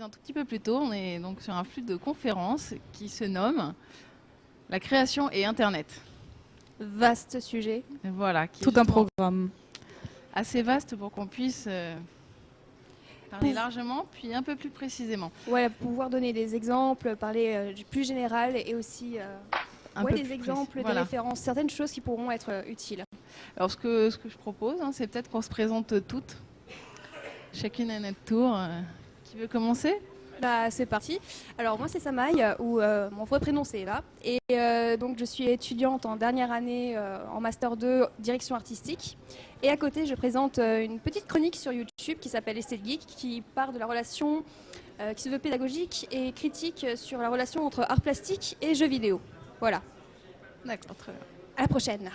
un tout petit peu plus tôt, on est donc sur un flux de conférences qui se nomme La création et Internet. Vaste sujet. Et voilà, qui est Tout un justement programme. assez vaste pour qu'on puisse parler largement, puis un peu plus précisément. Ouais, pouvoir donner des exemples, parler du plus général et aussi des exemples, des références, certaines choses qui pourront être utiles. Alors ce que je propose, c'est peut-être qu'on se présente toutes, chacune à notre tour. Qui veut commencer ? Bah, c'est parti. Alors moi c'est Samaï, ou mon vrai prénom c'est Eva. Et donc je suis étudiante en dernière année en Master 2 Direction Artistique. Et à côté je présente une petite chronique sur YouTube qui s'appelle Esthète Geek, qui part de la relation, qui se veut pédagogique et critique sur la relation entre art plastique et jeux vidéo. Voilà. D'accord, très bien. À la prochaine.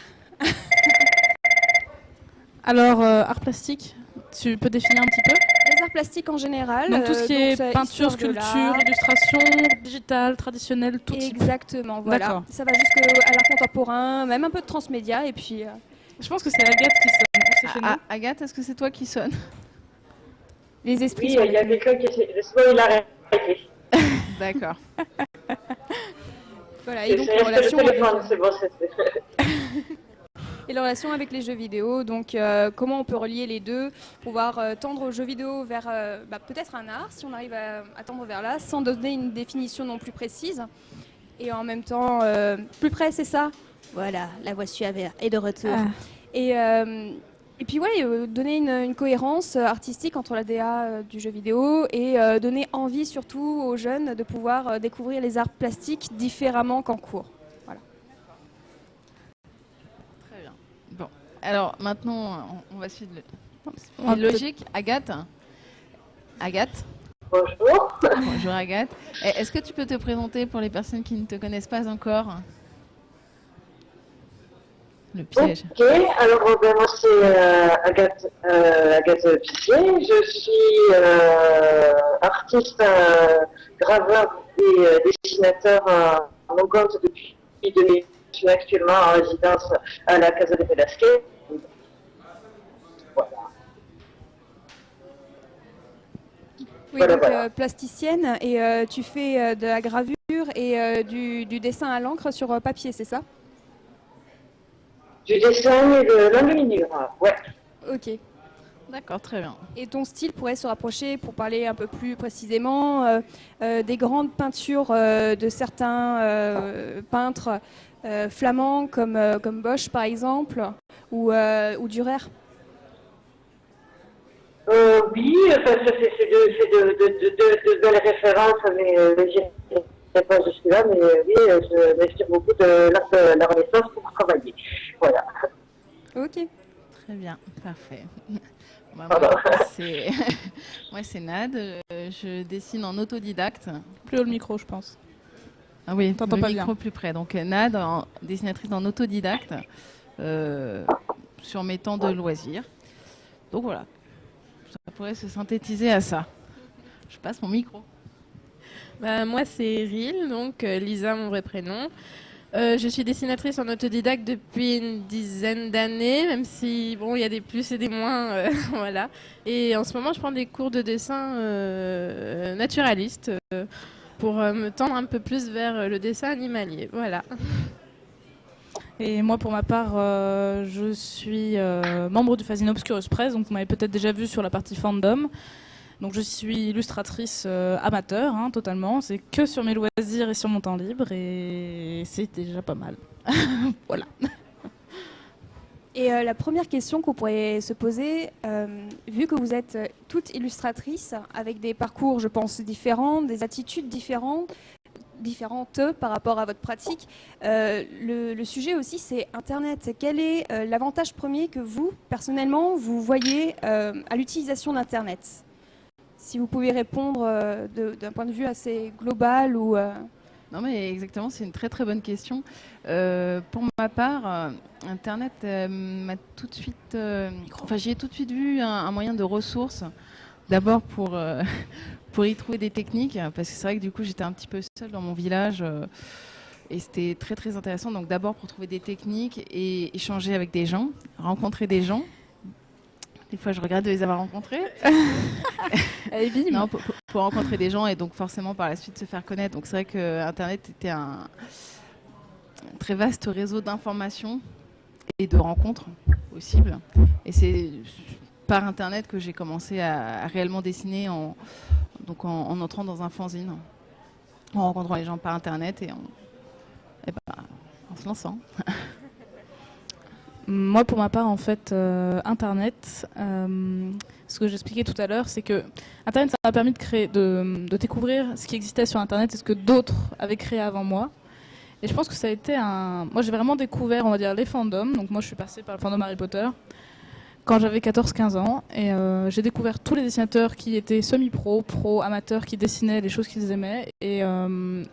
Alors, art plastique, tu peux définir un petit peu ? Les arts plastiques en général. Donc tout ce qui est peinture, histoire de sculpture, l'art. illustration, digital, traditionnel, tout type. Exactement, voilà. D'accord. Ça va jusqu'à l'art contemporain, même un peu de transmédia et puis... Je pense que c'est Agathe qui sonne. C'est chez nous. Agathe, est-ce que c'est toi qui sonne ? Les esprits Oui, il y a quelqu'un qui essaie. Laisse-moi, il a arrêté. D'accord. Voilà, C'est et donc le téléphone, c'est bon, et la relation avec les jeux vidéo, donc comment on peut relier les deux, pouvoir tendre aux jeux vidéo vers peut-être un art, si on arrive à tendre vers là, sans donner une définition non plus précise. Et en même temps, plus près, c'est ça ? Voilà, la voix suave est de retour. Ah. Et puis donner une cohérence artistique entre la DA du jeu vidéo et donner envie surtout aux jeunes de pouvoir découvrir les arts plastiques différemment qu'en cours. Voilà. Très bien. Bon, alors maintenant, on va suivre le logique. Agathe. Bonjour. Bonjour Agathe. Est-ce que tu peux te présenter pour les personnes qui ne te connaissent pas encore ? Le piège. Ok, alors moi c'est Agathe Pissier. Je suis artiste, graveur et dessinateur à mon compte depuis 2000. Je suis actuellement en résidence à la Casa de Velasquez. Voilà. Oui, donc plasticienne, et tu fais de la gravure et du dessin à l'encre sur papier, c'est ça ? Du dessin et de l'enluminure, ouais. Ok. D'accord, très bien. Et ton style pourrait se rapprocher, pour parler un peu plus précisément, des grandes peintures de certains peintres flamands comme Bosch par exemple, ou Dürer. Oui, enfin, c'est de belles références, mais je ne pas jusque-là, mais oui, je m'inspire beaucoup de l'art de la Renaissance pour travailler. Voilà. Ok. Très bien, parfait. Moi, c'est Nad, je dessine en autodidacte. Plus haut le micro, je pense. Ah oui, T'entends le pas micro bien. plus près. Donc Nad, dessinatrice en autodidacte, sur mes temps de loisirs. Donc voilà, ça pourrait se synthétiser à ça. Je passe mon micro. Moi, c'est Ril, donc Lisa, mon vrai prénom. Je suis dessinatrice en autodidacte depuis une dizaine d'années, même si bon, il y a des plus et des moins, voilà. Et en ce moment, je prends des cours de dessin naturaliste pour me tendre un peu plus vers le dessin animalier, voilà. Et moi, pour ma part, je suis membre du Fascino Obscurus Press, donc vous m'avez peut-être déjà vu sur la partie fandom. Donc je suis illustratrice amateur, totalement. C'est que sur mes loisirs et sur mon temps libre, et c'est déjà pas mal. Voilà. Et la première question qu'on pourrait se poser, vu que vous êtes toutes illustratrices, avec des parcours, je pense, différents, des attitudes différentes par rapport à votre pratique, le sujet aussi, c'est Internet. Quel est l'avantage premier que vous, personnellement, vous voyez à l'utilisation d'Internet ? Si vous pouvez répondre d'un point de vue assez global ou... Non mais exactement, c'est une très très bonne question. Pour ma part, Internet m'a tout de suite... j'y ai tout de suite vu un moyen de ressource. D'abord pour y trouver des techniques, parce que c'est vrai que du coup j'étais un petit peu seule dans mon village et c'était très très intéressant. Donc d'abord pour trouver des techniques et échanger avec des gens, rencontrer des gens. Des fois, je regrette de les avoir rencontrés. Allez, bim. Non, faut rencontrer des gens et donc forcément par la suite se faire connaître. Donc c'est vrai que Internet était un très vaste réseau d'informations et de rencontres possibles. Et c'est par Internet que j'ai commencé à réellement dessiner en entrant dans un fanzine, en rencontrant les gens par Internet et en se lançant. Moi, pour ma part, en fait, Internet, ce que j'expliquais tout à l'heure, c'est que Internet, ça m'a permis de découvrir ce qui existait sur Internet et ce que d'autres avaient créé avant moi. Et je pense que ça a été Moi, j'ai vraiment découvert, on va dire, les fandoms. Donc moi, je suis passée par le fandom Harry Potter quand j'avais 14-15 ans. Et j'ai découvert tous les dessinateurs qui étaient semi-pro, pro, amateurs, qui dessinaient les choses qu'ils aimaient. Et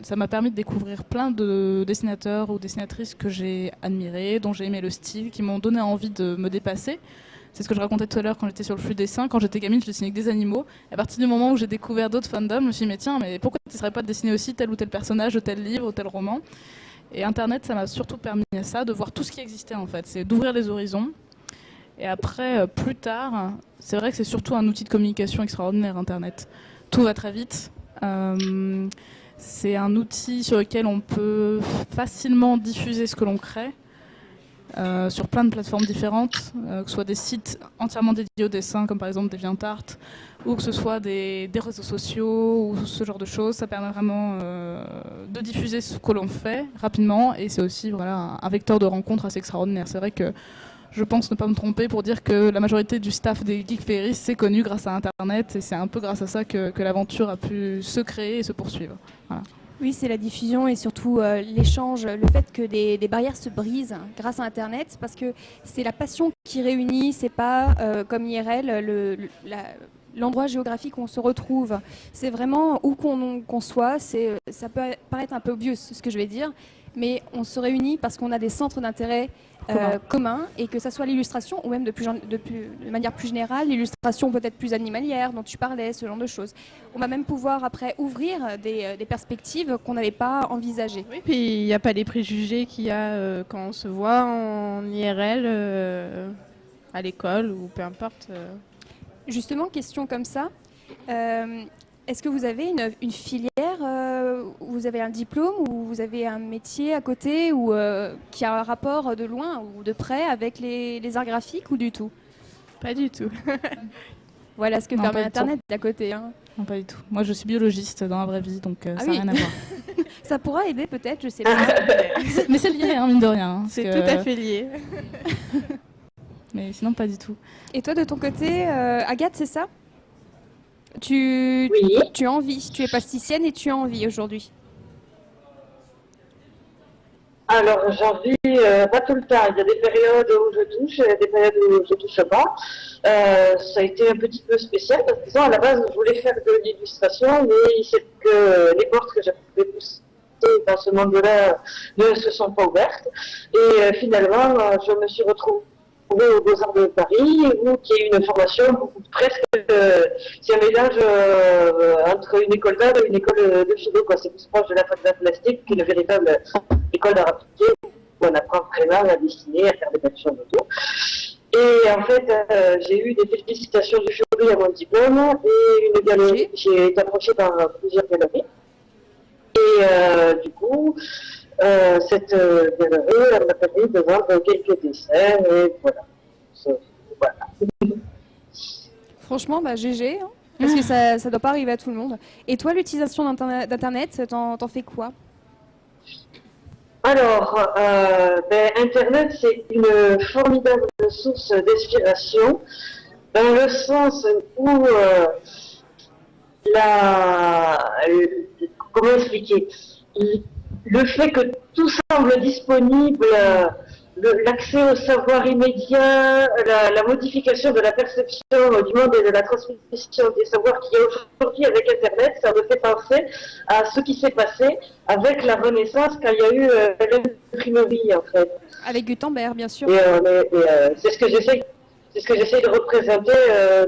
ça m'a permis de découvrir plein de dessinateurs ou dessinatrices que j'ai admirés, dont j'ai aimé le style, qui m'ont donné envie de me dépasser. C'est ce que je racontais tout à l'heure quand j'étais sur le flux dessin. Quand j'étais gamine, je dessinais que des animaux. Et à partir du moment où j'ai découvert d'autres fandoms, je me suis dit, mais tiens, mais pourquoi tu ne serais pas de dessiner aussi tel ou tel personnage, de tel livre, ou tel roman? Et Internet, ça m'a surtout permis ça, de voir tout ce qui existait en fait. C'est d'ouvrir les horizons. Et après, plus tard, c'est vrai que c'est surtout un outil de communication extraordinaire, Internet. Tout va très vite. C'est un outil sur lequel on peut facilement diffuser ce que l'on crée. Sur plein de plateformes différentes, que ce soit des sites entièrement dédiés au dessin, comme par exemple DeviantArt, ou que ce soit des réseaux sociaux, ou ce genre de choses. Ça permet vraiment de diffuser ce que l'on fait rapidement, et c'est aussi un vecteur de rencontre assez extraordinaire. C'est vrai que je pense ne pas me tromper pour dire que la majorité du staff des Geek Fairies s'est connu grâce à Internet, et c'est un peu grâce à ça que l'aventure a pu se créer et se poursuivre. Voilà. Oui, c'est la diffusion et surtout l'échange, le fait que des barrières se brisent grâce à Internet, parce que c'est la passion qui réunit, c'est pas comme IRL, l'endroit géographique où on se retrouve. C'est vraiment où qu'on soit, ça peut paraître un peu obvious ce que je vais dire, mais on se réunit parce qu'on a des centres d'intérêt communs, et que ça soit l'illustration ou même de manière plus générale, l'illustration peut-être plus animalière dont tu parlais, ce genre de choses. On va même pouvoir après ouvrir des perspectives qu'on n'avait pas envisagées. Oui, puis il n'y a pas les préjugés qu'il y a quand on se voit en IRL à l'école ou peu importe. Justement, question comme ça. Est-ce que vous avez une filière où vous avez un diplôme, ou vous avez un métier à côté, ou qui a un rapport de loin ou de près avec les arts graphiques, ou du tout? Pas du tout. Voilà ce que permet Internet d'à côté. Hein. Non, pas du tout. Moi, je suis biologiste dans la vraie vie, donc ça n'a rien à voir. Ça pourra aider peut-être, je sais pas. Mais c'est lié, mine de rien. C'est tout à fait lié. Mais sinon, pas du tout. Et toi, de ton côté, Agathe, c'est ça? Tu as envie, tu es plasticienne et tu as envie aujourd'hui? Alors, j'en vis pas tout le temps. Il y a des périodes où je touche et des périodes où je touche pas. Ça a été un petit peu spécial parce que, disons, à la base, je voulais faire de l'illustration, mais c'est que les portes que j'avais poussées dans ce monde-là ne se sont pas ouvertes. Et finalement, je me suis retrouvée aux Beaux-Arts de Paris, qui est une formation presque, c'est un mélange entre une école d'art et une école de philo, quoi. C'est plus proche de la fac d'art plastique qu'une véritable école d'art appliqué, où on apprend vraiment à dessiner, à faire des belles choses et tout. Et en fait, j'ai eu des félicitations du jury à mon diplôme et une galerie. J'ai été approchée par plusieurs galeries. Et du coup, cette galerie m'a permis de vendre quelques dessins et voilà. Voilà. Franchement, GG, hein, parce que ça ne doit pas arriver à tout le monde. Et toi, l'utilisation d'Internet, t'en fais quoi? Alors, Internet, c'est une formidable source d'inspiration, dans le sens où comment expliquer? Le fait que tout semble disponible, l'accès au savoir immédiat, la modification de la perception du monde et de la transmission des savoirs qu'il y a aujourd'hui avec Internet, ça me fait penser à ce qui s'est passé avec la Renaissance quand il y a eu l'imprimerie, en fait. Avec Gutenberg, bien sûr. C'est ce que j'essaie de représenter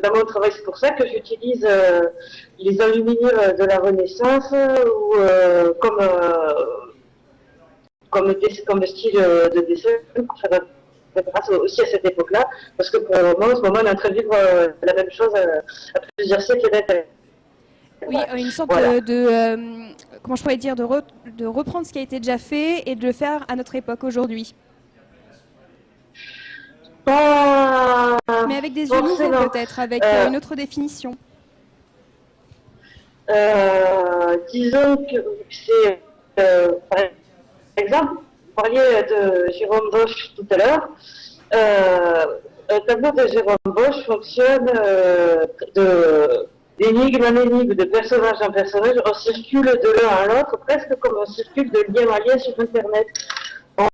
dans mon travail. C'est pour ça que j'utilise les enluminures de la Renaissance comme style de dessin, grâce aussi à cette époque-là, parce que pour le moment, en ce moment, on est en train de vivre la même chose à plusieurs siècles d'Internet. Oui, une sorte Voilà. comment je pourrais dire, de reprendre ce qui a été déjà fait et de le faire à notre époque aujourd'hui. Pas Mais avec des yeux nouveaux forcément. peut-être, avec une autre définition. Disons que c'est, par exemple, vous parliez de Jérôme Bosch tout à l'heure. Un tableau de Jérôme Bosch fonctionne d'énigme en énigme, de personnage en personnage. On circule de l'un à l'autre, presque comme on circule de lien en lien sur Internet.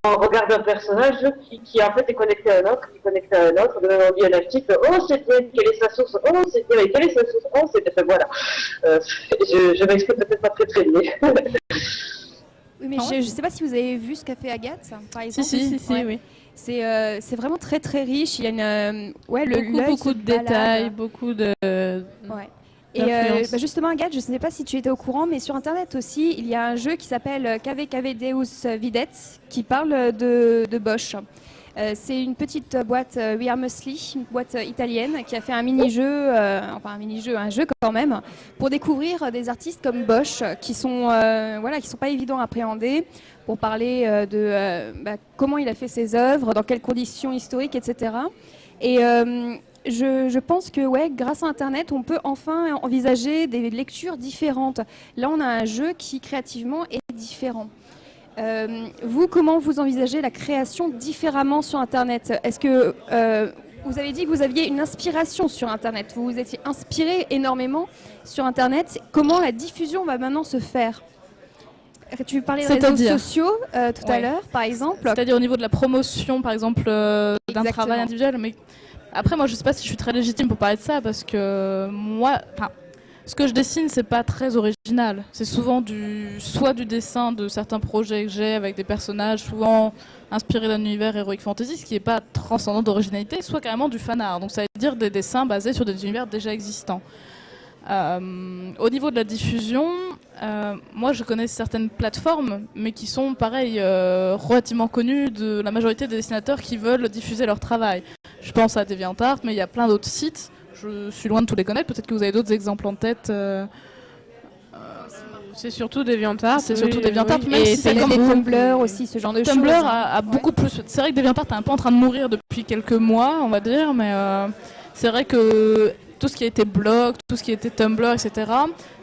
On regarde un personnage qui en fait est connecté à un autre, qui est connecté à un autre, de même on lit un article, oh c'est bien, quelle est sa source, oh c'est bien, quelle est sa source, oh c'est bien, voilà. Je m'exprime peut-être pas très bien. Oui, mais je ne sais pas si vous avez vu ce qu'a fait Agathe, par exemple. Si, Ouais. oui. C'est vraiment très très riche. Il y a Beaucoup de détails, beaucoup de... Ouais. Et justement, Agathe, je ne sais pas si tu étais au courant, mais sur Internet aussi, il y a un jeu qui s'appelle KVKV Deus Videt, qui parle de Bosch. C'est une petite boîte We Are Musli, une boîte italienne, qui a fait un mini-jeu, un jeu quand même, pour découvrir des artistes comme Bosch, qui sont pas évidents à appréhender, pour parler de comment il a fait ses œuvres, dans quelles conditions historiques, etc. Et je pense que grâce à Internet, on peut enfin envisager des lectures différentes. Là, on a un jeu qui créativement est différent. Vous, comment vous envisagez la création différemment sur Internet? Est-ce que vous avez dit que vous aviez une inspiration sur Internet? Vous vous étiez inspiré énormément sur Internet. Comment la diffusion va maintenant se faire? Tu parlais des réseaux sociaux tout à l'heure, par exemple. C'est-à-dire au niveau de la promotion, par exemple, d'un travail individuel. Mais après, moi, je ne sais pas si je suis très légitime pour parler de ça, parce que moi, ce que je dessine, c'est pas très original. C'est souvent soit du dessin de certains projets que j'ai avec des personnages souvent inspirés d'un univers heroic fantasy, ce qui n'est pas transcendant d'originalité, soit carrément du fan art. Donc ça veut dire des dessins basés sur des univers déjà existants. Au niveau de la diffusion, moi je connais certaines plateformes, mais qui sont pareil relativement connues de la majorité des dessinateurs qui veulent diffuser leur travail. Je pense à DeviantArt, mais il y a plein d'autres sites. Je suis loin de tous les connaître. Peut-être que vous avez d'autres exemples en tête. C'est surtout DeviantArt. C'est surtout DeviantArt, même si c'est comme Tumblr aussi, ce genre de choses. Tumblr a beaucoup plus. C'est vrai que DeviantArt est un peu en train de mourir depuis quelques mois, on va dire, mais c'est vrai que tout ce qui a été blog, tout ce qui a été Tumblr, etc.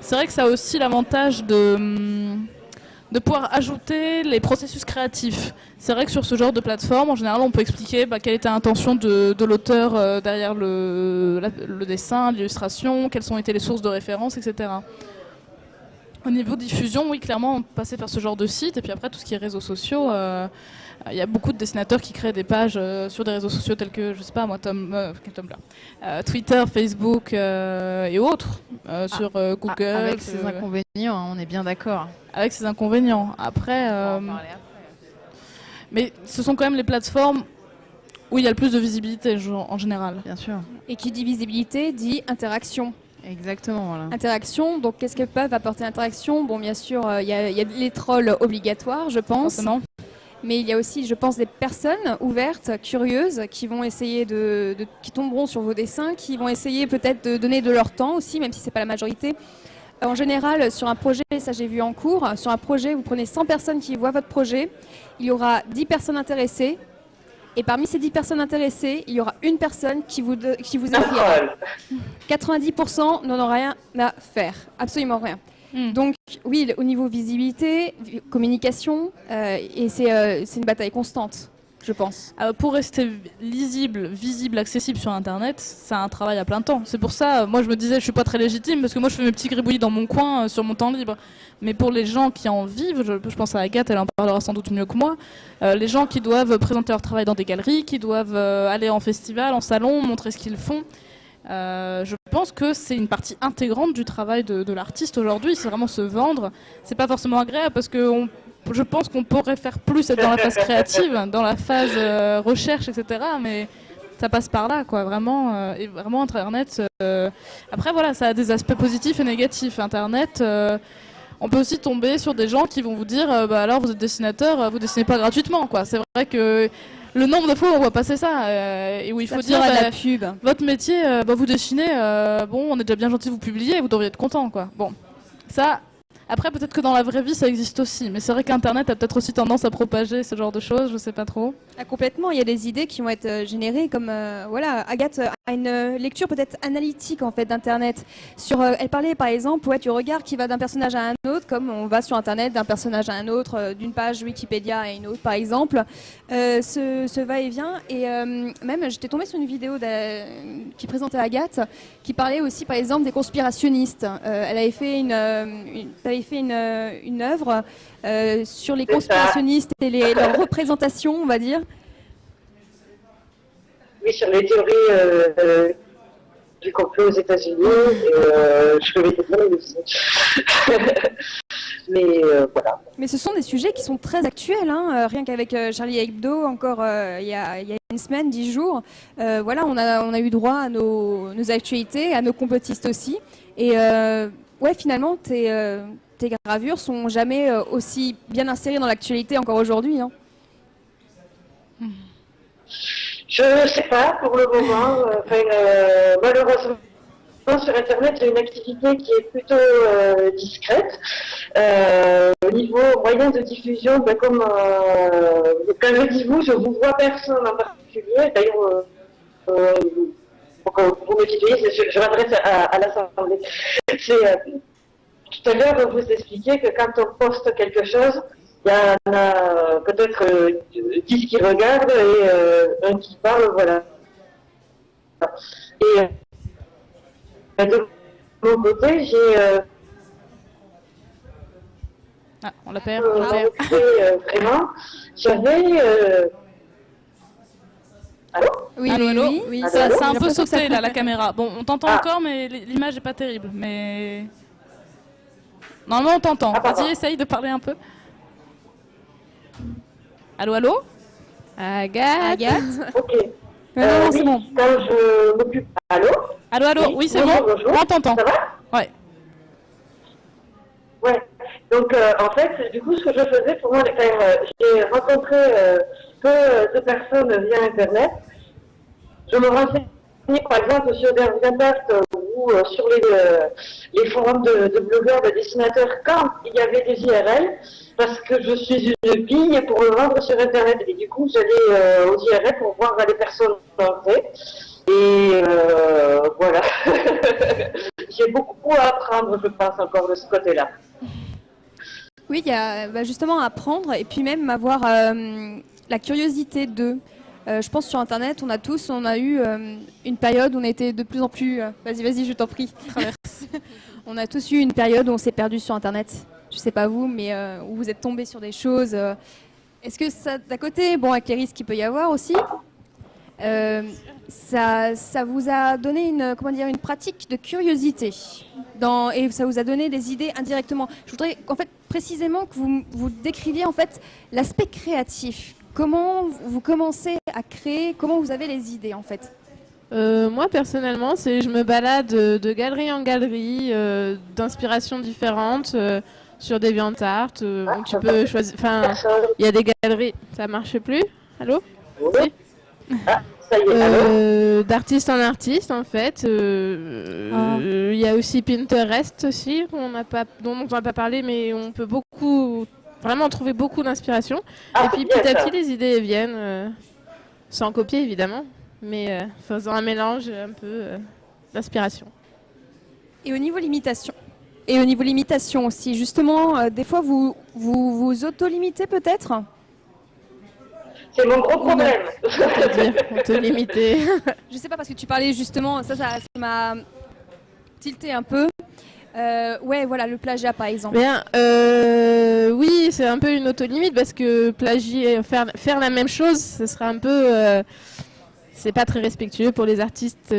C'est vrai que ça a aussi l'avantage de pouvoir ajouter les processus créatifs. C'est vrai que sur ce genre de plateforme, en général, on peut expliquer quelle était l'intention de l'auteur derrière le dessin, l'illustration, quelles ont été les sources de référence, etc. Au niveau diffusion, oui, clairement, on passait par ce genre de site. Et puis après, tout ce qui est réseaux sociaux, il y a beaucoup de dessinateurs qui créent des pages sur des réseaux sociaux tels que, je sais pas moi, Tumblr, Twitter, Facebook et autres, sur Google. Avec ses inconvénients, on est bien d'accord. Avec ses inconvénients. Après, mais ce sont quand même les plateformes où il y a le plus de visibilité en général. Bien sûr. Et qui dit visibilité dit interaction. Exactement, voilà. Interaction, donc qu'est-ce qu'elles peuvent apporter l'interaction? Bon, bien sûr, il y a les trolls obligatoires, je pense. Forcément. Mais il y a aussi, je pense, des personnes ouvertes, curieuses, qui vont essayer qui tomberont sur vos dessins, qui vont essayer peut-être de donner de leur temps aussi, même si c'est pas la majorité. En général, sur un projet, ça j'ai vu en cours, sur un projet, vous prenez 100 personnes qui voient votre projet, il y aura 10 personnes intéressées, et parmi ces 10 personnes intéressées, il y aura une personne qui vous écrira. 90% n'en ont rien à faire, absolument rien. Donc oui, au niveau visibilité, communication, et c'est une bataille constante, je pense. Pour rester lisible, visible, accessible sur Internet, c'est un travail à plein temps. C'est pour ça, moi je me disais, je suis pas très légitime, parce que moi je fais mes petits gribouillis dans mon coin, sur mon temps libre. Mais pour les gens qui en vivent, je pense à Agathe, elle en parlera sans doute mieux que moi, les gens qui doivent présenter leur travail dans des galeries, qui doivent aller en festival, en salon, montrer ce qu'ils font. Je pense que c'est une partie intégrante du travail de l'artiste aujourd'hui. C'est vraiment se vendre. C'est pas forcément agréable parce que je pense qu'on pourrait faire plus être dans la phase créative, dans la phase recherche, etc. Mais ça passe par là, quoi. Vraiment, et vraiment Internet. Après, voilà, ça a des aspects positifs et négatifs. Internet, on peut aussi tomber sur des gens qui vont vous dire bah alors vous êtes dessinateur, vous dessinez pas gratuitement quoi. C'est vrai que le nombre de fois où on voit passer ça et où il Ça faut te dire fera de bah, la pub. votre métier, bah, vous dessinez, bon on est déjà bien gentil de vous publier, vous devriez être content quoi. Bon, ça. Après, peut-être que dans la vraie vie, ça existe aussi. Mais c'est vrai qu'Internet a peut-être aussi tendance à propager ce genre de choses, je sais pas trop. Ah, complètement, il y a des idées qui vont être générées comme voilà, Agathe a une lecture peut-être analytique en fait d'Internet. Sur, elle parlait par exemple, ouais, tu regardes qui va d'un personnage à un autre, comme on va sur Internet d'un personnage à un autre, d'une page Wikipédia à une autre par exemple. Ce va-et-vient et même j'étais tombée sur une vidéo qui présentait Agathe, qui parlait aussi par exemple des conspirationnistes. Elle avait fait une œuvre sur les conspirationnistes et leurs représentations, on va dire. Oui, sur les théories du complot aux États-Unis, je vais te dire aussi. Mais voilà. Mais ce sont des sujets qui sont très actuels, hein. Rien qu'avec Charlie Hebdo, encore il y a une semaine, 10 jours, voilà, on a eu droit à nos actualités, à nos complotistes aussi. Et ouais, finalement, tes gravures sont jamais aussi bien insérées dans l'actualité encore aujourd'hui. Hein. Je ne sais pas pour le moment. Malheureusement, sur Internet, j'ai une activité qui est plutôt discrète. Au niveau moyen de diffusion, ben, comme je dis vous, je vous vois personne en particulier. D'ailleurs, pour que vous me tutoyez, je m'adresse à l'Assemblée. Tout à l'heure, vous expliquiez que quand on poste quelque chose, il y en a peut-être 10 qui regardent et un qui parle, voilà. Et de mon côté, j'ai On la perd. vraiment, j'avais... Allô? Oui, Allô. oui. Ça a un peu J'ai l'impression que sauté ça là, coupe. la caméra. Bon, on t'entend encore, mais l'image est pas terrible. Mais normalement, on t'entend. pardon. Vas-y, essaye de parler un peu. Allô, allô. Agathe. Ok. Non, c'est oui, bon. quand je m'occupe... Allô? Allô, allô. Oui, c'est bonjour, bon. bonjour. On t'entend. Ça va? Ouais. Ouais. Donc, en fait, du coup, ce que je faisais pour moi, j'ai rencontré peu de personnes via Internet. Je me renseignais, par exemple, sur DeviantArt ou sur les forums de blogueurs, de dessinateurs, quand il y avait des IRL, parce que je suis une bille pour me vendre sur Internet. Et du coup, j'allais aux IRL pour voir les personnes en vrai. Et voilà. J'ai beaucoup à apprendre, je pense, encore de ce côté-là. Oui, il y a justement à apprendre et puis même avoir la curiosité de. Je pense sur Internet, on a eu une période où on était de plus en plus. Vas-y, je t'en prie. On a tous eu une période où on s'est perdu sur Internet. Je sais pas vous, mais où vous êtes tombés sur des choses. Est-ce que ça, d'à côté, bon, avec les risques qu'il peut y avoir aussi, ça vous a donné une pratique de curiosité et ça vous a donné des idées indirectement. Je voudrais en fait précisément que vous décriviez en fait l'aspect créatif. Comment vous commencez à créer, comment vous avez les idées en fait? Moi personnellement, je me balade de galerie en galerie, d'inspirations différentes sur DeviantArt. Où tu peux choisir. Enfin, il y a des galeries. Ça marche plus? Allô? Si. Ça y est, allô? D'artiste en artiste en fait. Il y a aussi Pinterest aussi dont on n'a pas parlé, mais on peut vraiment trouver beaucoup d'inspiration. Et puis petit à petit les idées viennent, sans copier évidemment, mais faisant un mélange un peu d'inspiration. Et au niveau limitation aussi, justement, des fois vous auto-limitez peut-être? C'est mon gros problème. On te limiter. Je sais pas parce que tu parlais justement, ça m'a tilté un peu. Ouais, voilà, le plagiat par exemple. Bien, oui, c'est un peu une auto-limite parce que plagier, faire la même chose, ce serait un peu, c'est pas très respectueux pour les artistes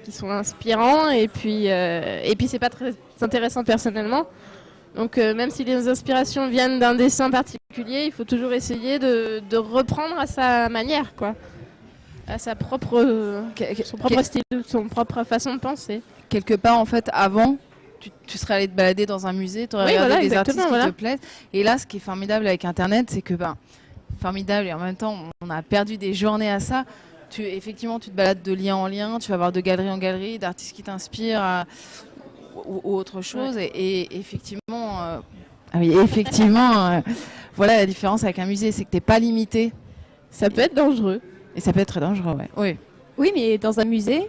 qui sont inspirants et puis c'est pas très intéressant personnellement. Donc même si les inspirations viennent d'un dessin particulier, il faut toujours essayer de reprendre à sa manière, quoi, à son propre style, son propre façon de penser. Quelque part, en fait, avant, tu serais allé te balader dans un musée, tu aurais Oui, regardé voilà, des artistes exactement, qui te plaisent. Et là, ce qui est formidable avec Internet, c'est que, formidable et en même temps, on a perdu des journées à ça. Effectivement, tu te balades de lien en lien, tu vas voir de galerie en galerie, d'artistes qui t'inspirent ou autre chose. Ouais. Et effectivement, effectivement voilà la différence avec un musée, c'est que tu n'es pas limité. Ça peut être dangereux. Et ça peut être très dangereux, ouais. Oui. Oui, mais dans un musée,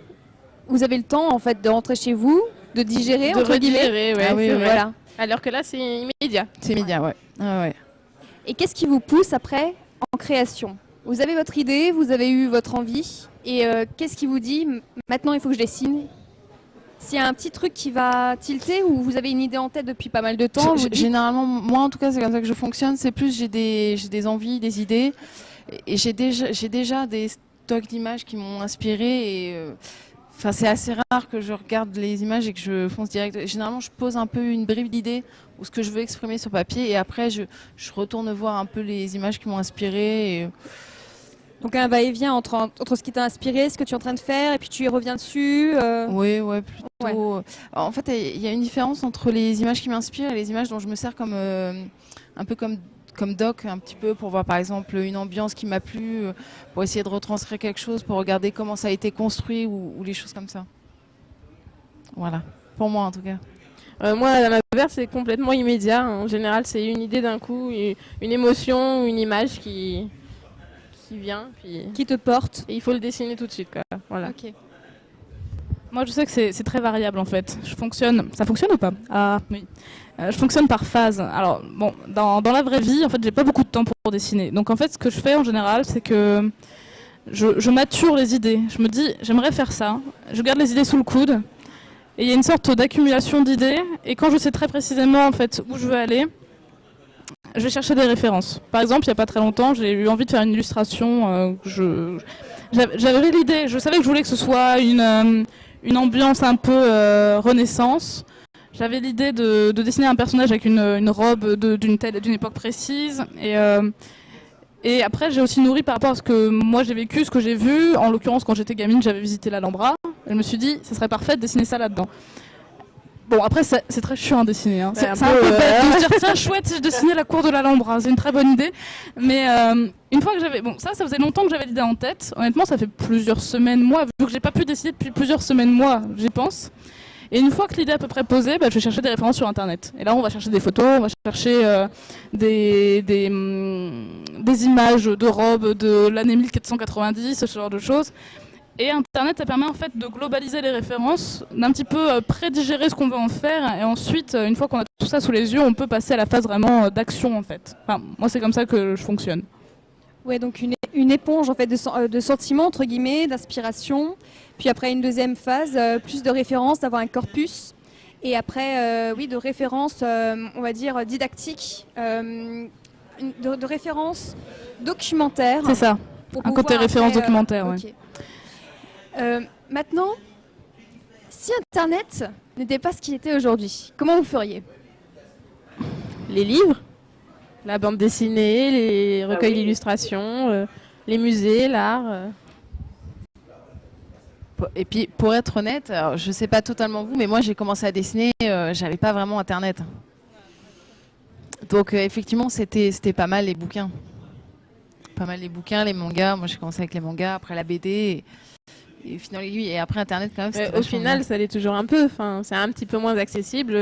vous avez le temps en fait de rentrer chez vous, de digérer entre guillemets. Redigérer, ouais, Ah oui, c'est oui. vrai. Voilà. Alors que là, c'est immédiat. C'est immédiat, ouais. Ah, ouais. Et qu'est-ce qui vous pousse après en création? Vous avez votre idée, vous avez eu votre envie, et qu'est-ce qui vous dit maintenant il faut que je dessine? S'il y a un petit truc qui va tilter ou vous avez une idée en tête depuis pas mal de temps, vous dites- Généralement, moi en tout cas, c'est comme ça que je fonctionne. C'est plus j'ai des envies, des idées, et j'ai déjà des stocks d'images qui m'ont inspiré. Et c'est assez rare que je regarde les images et que je fonce direct. Généralement, je pose un peu une bribe d'idée ou ce que je veux exprimer sur papier, et après je retourne voir un peu les images qui m'ont inspiré. Et, donc un va-et-vient entre ce qui t'a inspiré, ce que tu es en train de faire, et puis tu y reviens dessus. Oui, plutôt. En fait, il y a une différence entre les images qui m'inspirent et les images dont je me sers comme un peu comme doc, un petit peu pour voir par exemple une ambiance qui m'a plu, pour essayer de retranscrire quelque chose, pour regarder comment ça a été construit ou les choses comme ça. Voilà, pour moi en tout cas. Moi, à l'inverse, c'est complètement immédiat. En général, c'est une idée d'un coup, une émotion, une image qui vient. Puis... Qui te porte. Et il faut le dessiner tout de suite, quoi. Voilà. Ok. Moi, je sais que c'est très variable en fait. Ça fonctionne ou pas? Ah oui. Je fonctionne par phase. Alors bon, dans la vraie vie, en fait, j'ai pas beaucoup de temps pour dessiner. Donc en fait, ce que je fais en général, c'est que je mature les idées. Je me dis, j'aimerais faire ça. Je garde les idées sous le coude. Et il y a une sorte d'accumulation d'idées. Et quand je sais très précisément en fait où je veux aller, je vais chercher des références. Par exemple, il y a pas très longtemps, j'ai eu envie de faire une illustration. J'avais l'idée. Je savais que je voulais que ce soit une ambiance un peu Renaissance. J'avais l'idée de dessiner un personnage avec une robe d'une époque précise. Et après, j'ai aussi nourri par rapport à ce que moi j'ai vécu, ce que j'ai vu. En l'occurrence, quand j'étais gamine, j'avais visité l'Alhambra. Je me suis dit, ça serait parfait de dessiner ça là-dedans. Bon, après, c'est très chiant à dessiner. Hein. C'est un peu bête de se dire, tiens, chouette, si je dessinais la cour de l'Alhambra. C'est une très bonne idée. Mais une fois que j'avais... Bon, ça faisait longtemps que j'avais l'idée en tête. Honnêtement, ça fait plusieurs semaines, mois. Vu que j'ai pas pu dessiner depuis plusieurs semaines, mois, j'y pense. Et une fois que l'idée est à peu près posée, je vais chercher des références sur Internet. Et là, on va chercher des photos, on va chercher des images de robes de l'année 1490, ce genre de choses. Et Internet, ça permet en fait de globaliser les références, d'un petit peu prédigérer ce qu'on veut en faire. Et ensuite, une fois qu'on a tout ça sous les yeux, on peut passer à la phase vraiment d'action en fait. Enfin, moi, c'est comme ça que je fonctionne. Ouais, donc une éponge en fait de sentiments entre guillemets, d'inspiration. Puis après une deuxième phase, plus de références, d'avoir un corpus. Et après, oui, de références, on va dire didactiques, de références documentaires. C'est ça. Pour Un côté pouvoir référence après, documentaire, ouais. ok. Maintenant, si Internet n'était pas ce qu'il était aujourd'hui, comment vous feriez? Les livres, la bande dessinée, les recueils oui. d'illustrations, les musées, l'art. Et puis, pour être honnête, alors, je sais pas totalement vous, mais moi j'ai commencé à dessiner, j'avais pas vraiment Internet. Donc effectivement, c'était pas mal les bouquins. Pas mal les bouquins, les mangas. Moi j'ai commencé avec les mangas, après la BD. Et finalement, et après Internet quand même. Au final, ça l'est toujours un peu. Enfin, c'est un petit peu moins accessible.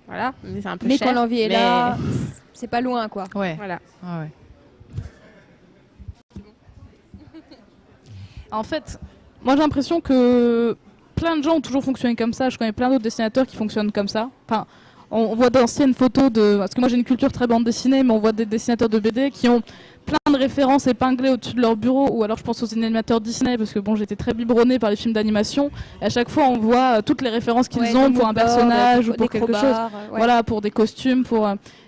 Voilà, mais c'est un peu Mais cher. quand l'envie est là, c'est pas loin quoi. Ouais. Voilà. Ouais. En fait, moi j'ai l'impression que plein de gens ont toujours fonctionné comme ça. Je connais plein d'autres dessinateurs qui fonctionnent comme ça. Enfin, on voit d'anciennes photos parce que moi j'ai une culture très bande dessinée, mais on voit des dessinateurs de BD qui ont plein de références épinglées au-dessus de leur bureau, ou alors je pense aux animateurs Disney, parce que bon, j'étais très biberonnée par les films d'animation. À chaque fois, on voit toutes les références qu'ils ont pour un personnage ou pour quelque chose. Voilà, pour des costumes,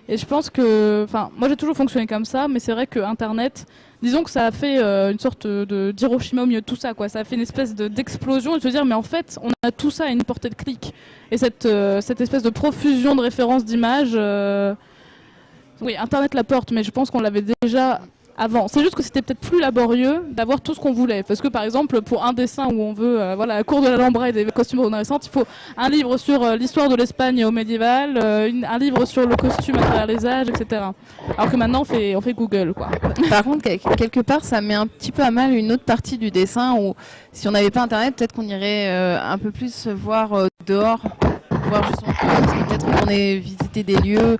Et je pense que, enfin, moi j'ai toujours fonctionné comme ça, mais c'est vrai que Internet, disons que ça a fait une sorte d'Hiroshima au milieu de tout ça, quoi. Ça a fait une espèce d'explosion et de se dire, mais en fait, on a tout ça à une portée de clic. Et cette espèce de profusion de références, d'images, oui, Internet la porte, mais je pense qu'on l'avait déjà avant. C'est juste que c'était peut-être plus laborieux d'avoir tout ce qu'on voulait. Parce que par exemple, pour un dessin où on veut la cour de l'Alhambra et des costumes renaissants, il faut un livre sur l'histoire de l'Espagne au médiéval, un livre sur le costume à travers les âges, etc. Alors que maintenant, on fait Google, quoi. Par contre, quelque part, ça met un petit peu à mal une autre partie du dessin où, si on n'avait pas Internet, peut-être qu'on irait un peu plus voir dehors, voir justement, parce que peut-être qu'on ait visité des lieux.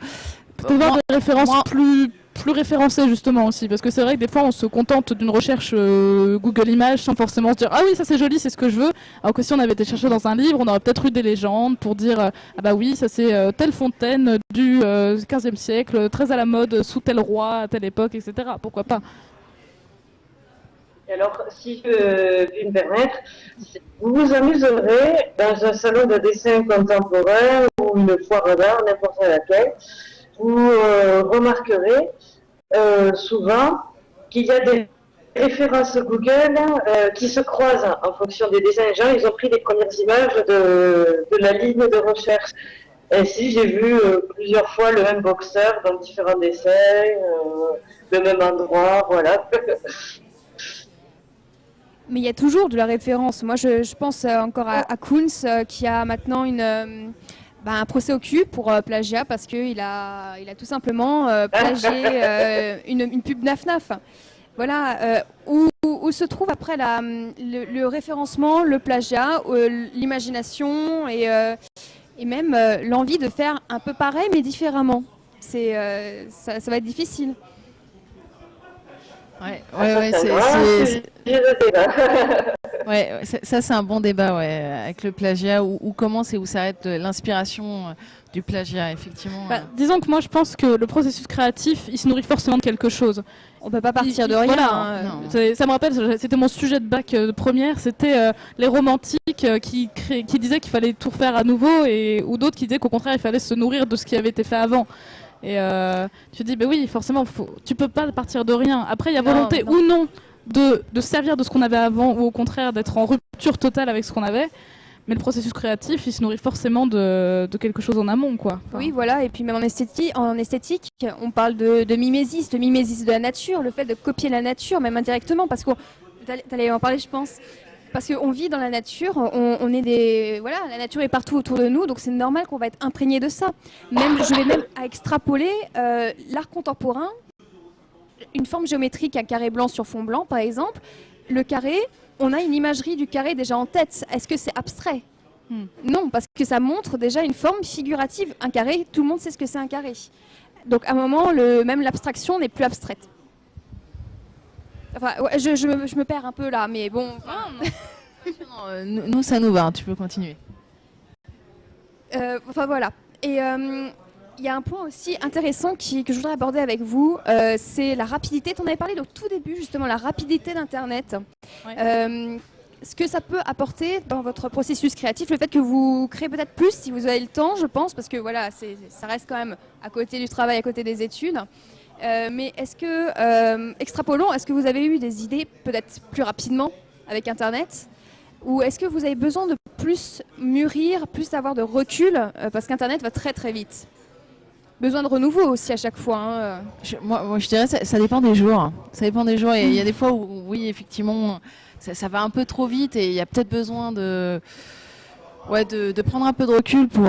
Peut-être voir des références plus référencées, justement, aussi. Parce que c'est vrai que des fois, on se contente d'une recherche Google Images sans forcément se dire « Ah oui, ça c'est joli, c'est ce que je veux ». Alors que si on avait été chercher dans un livre, on aurait peut-être eu des légendes pour dire « Ah bah oui, ça c'est telle fontaine du 15e siècle, très à la mode, sous tel roi, à telle époque, etc. » Pourquoi pas. Et alors, si je puis me permettre, vous vous amuserez dans un salon de dessin contemporain ou une foire d'art, n'importe laquelle, vous remarquerez souvent qu'il y a des références Google qui se croisent en fonction des dessins. Les gens, ils ont pris les premières images de la ligne de recherche. Ainsi, j'ai vu plusieurs fois le même boxeur dans différents dessins, le même endroit, voilà. Mais il y a toujours de la référence. Moi, je pense encore à Kunz qui a maintenant un procès au cul pour plagiat parce qu'il a tout simplement plagié une pub Naf-Naf. Voilà, où se trouve après le référencement, le plagiat, l'imagination et même l'envie de faire un peu pareil mais différemment. Ça va être difficile. Ça c'est un bon débat avec le plagiat, où commence et où s'arrête l'inspiration du plagiat, effectivement. Disons que moi je pense que le processus créatif, il se nourrit forcément de quelque chose. On peut pas partir de rien. Voilà, ça me rappelle, c'était mon sujet de bac de première, c'était les romantiques qui disaient qu'il fallait tout refaire à nouveau, ou d'autres qui disaient qu'au contraire il fallait se nourrir de ce qui avait été fait avant. Et tu te dis, oui, forcément, tu peux pas partir de rien. Après, il y a volonté ou non de servir de ce qu'on avait avant, ou au contraire d'être en rupture totale avec ce qu'on avait. Mais le processus créatif, il se nourrit forcément de quelque chose en amont, quoi. Enfin... Oui, voilà. Et puis même en esthétique, on parle de mimésis de la nature, le fait de copier la nature, même indirectement, parce que t'allais en parler, je pense. Parce qu'on vit dans la nature, on est la nature est partout autour de nous, donc c'est normal qu'on va être imprégné de ça. Je vais même extrapoler l'art contemporain, une forme géométrique, un carré blanc sur fond blanc, par exemple. Le carré, on a une imagerie du carré déjà en tête. Est-ce que c'est abstrait ? Non, parce que ça montre déjà une forme figurative. Un carré, tout le monde sait ce que c'est un carré. Donc à un moment, même l'abstraction n'est plus abstraite. Enfin, je me perds un peu là, mais bon. Nous, ça nous va, tu peux continuer. Voilà. Et il y a un point aussi intéressant que je voudrais aborder avec vous, c'est la rapidité. Tu en avais parlé au tout début, justement, la rapidité d'Internet. Ouais. Ce que ça peut apporter dans votre processus créatif, le fait que vous créez peut-être plus si vous avez le temps, je pense, parce que voilà, ça reste quand même à côté du travail, à côté des études. Mais est-ce que, extrapolons, est-ce que vous avez eu des idées peut-être plus rapidement avec Internet ? Ou est-ce que vous avez besoin de plus mûrir, plus avoir de recul, parce qu'Internet va très très vite ? Besoin de renouveau aussi à chaque fois. Hein. Moi, je dirais ça dépend des jours. Ça dépend des jours. Et il y a des fois où, oui, effectivement, ça va un peu trop vite et il y a peut-être besoin de prendre un peu de recul pour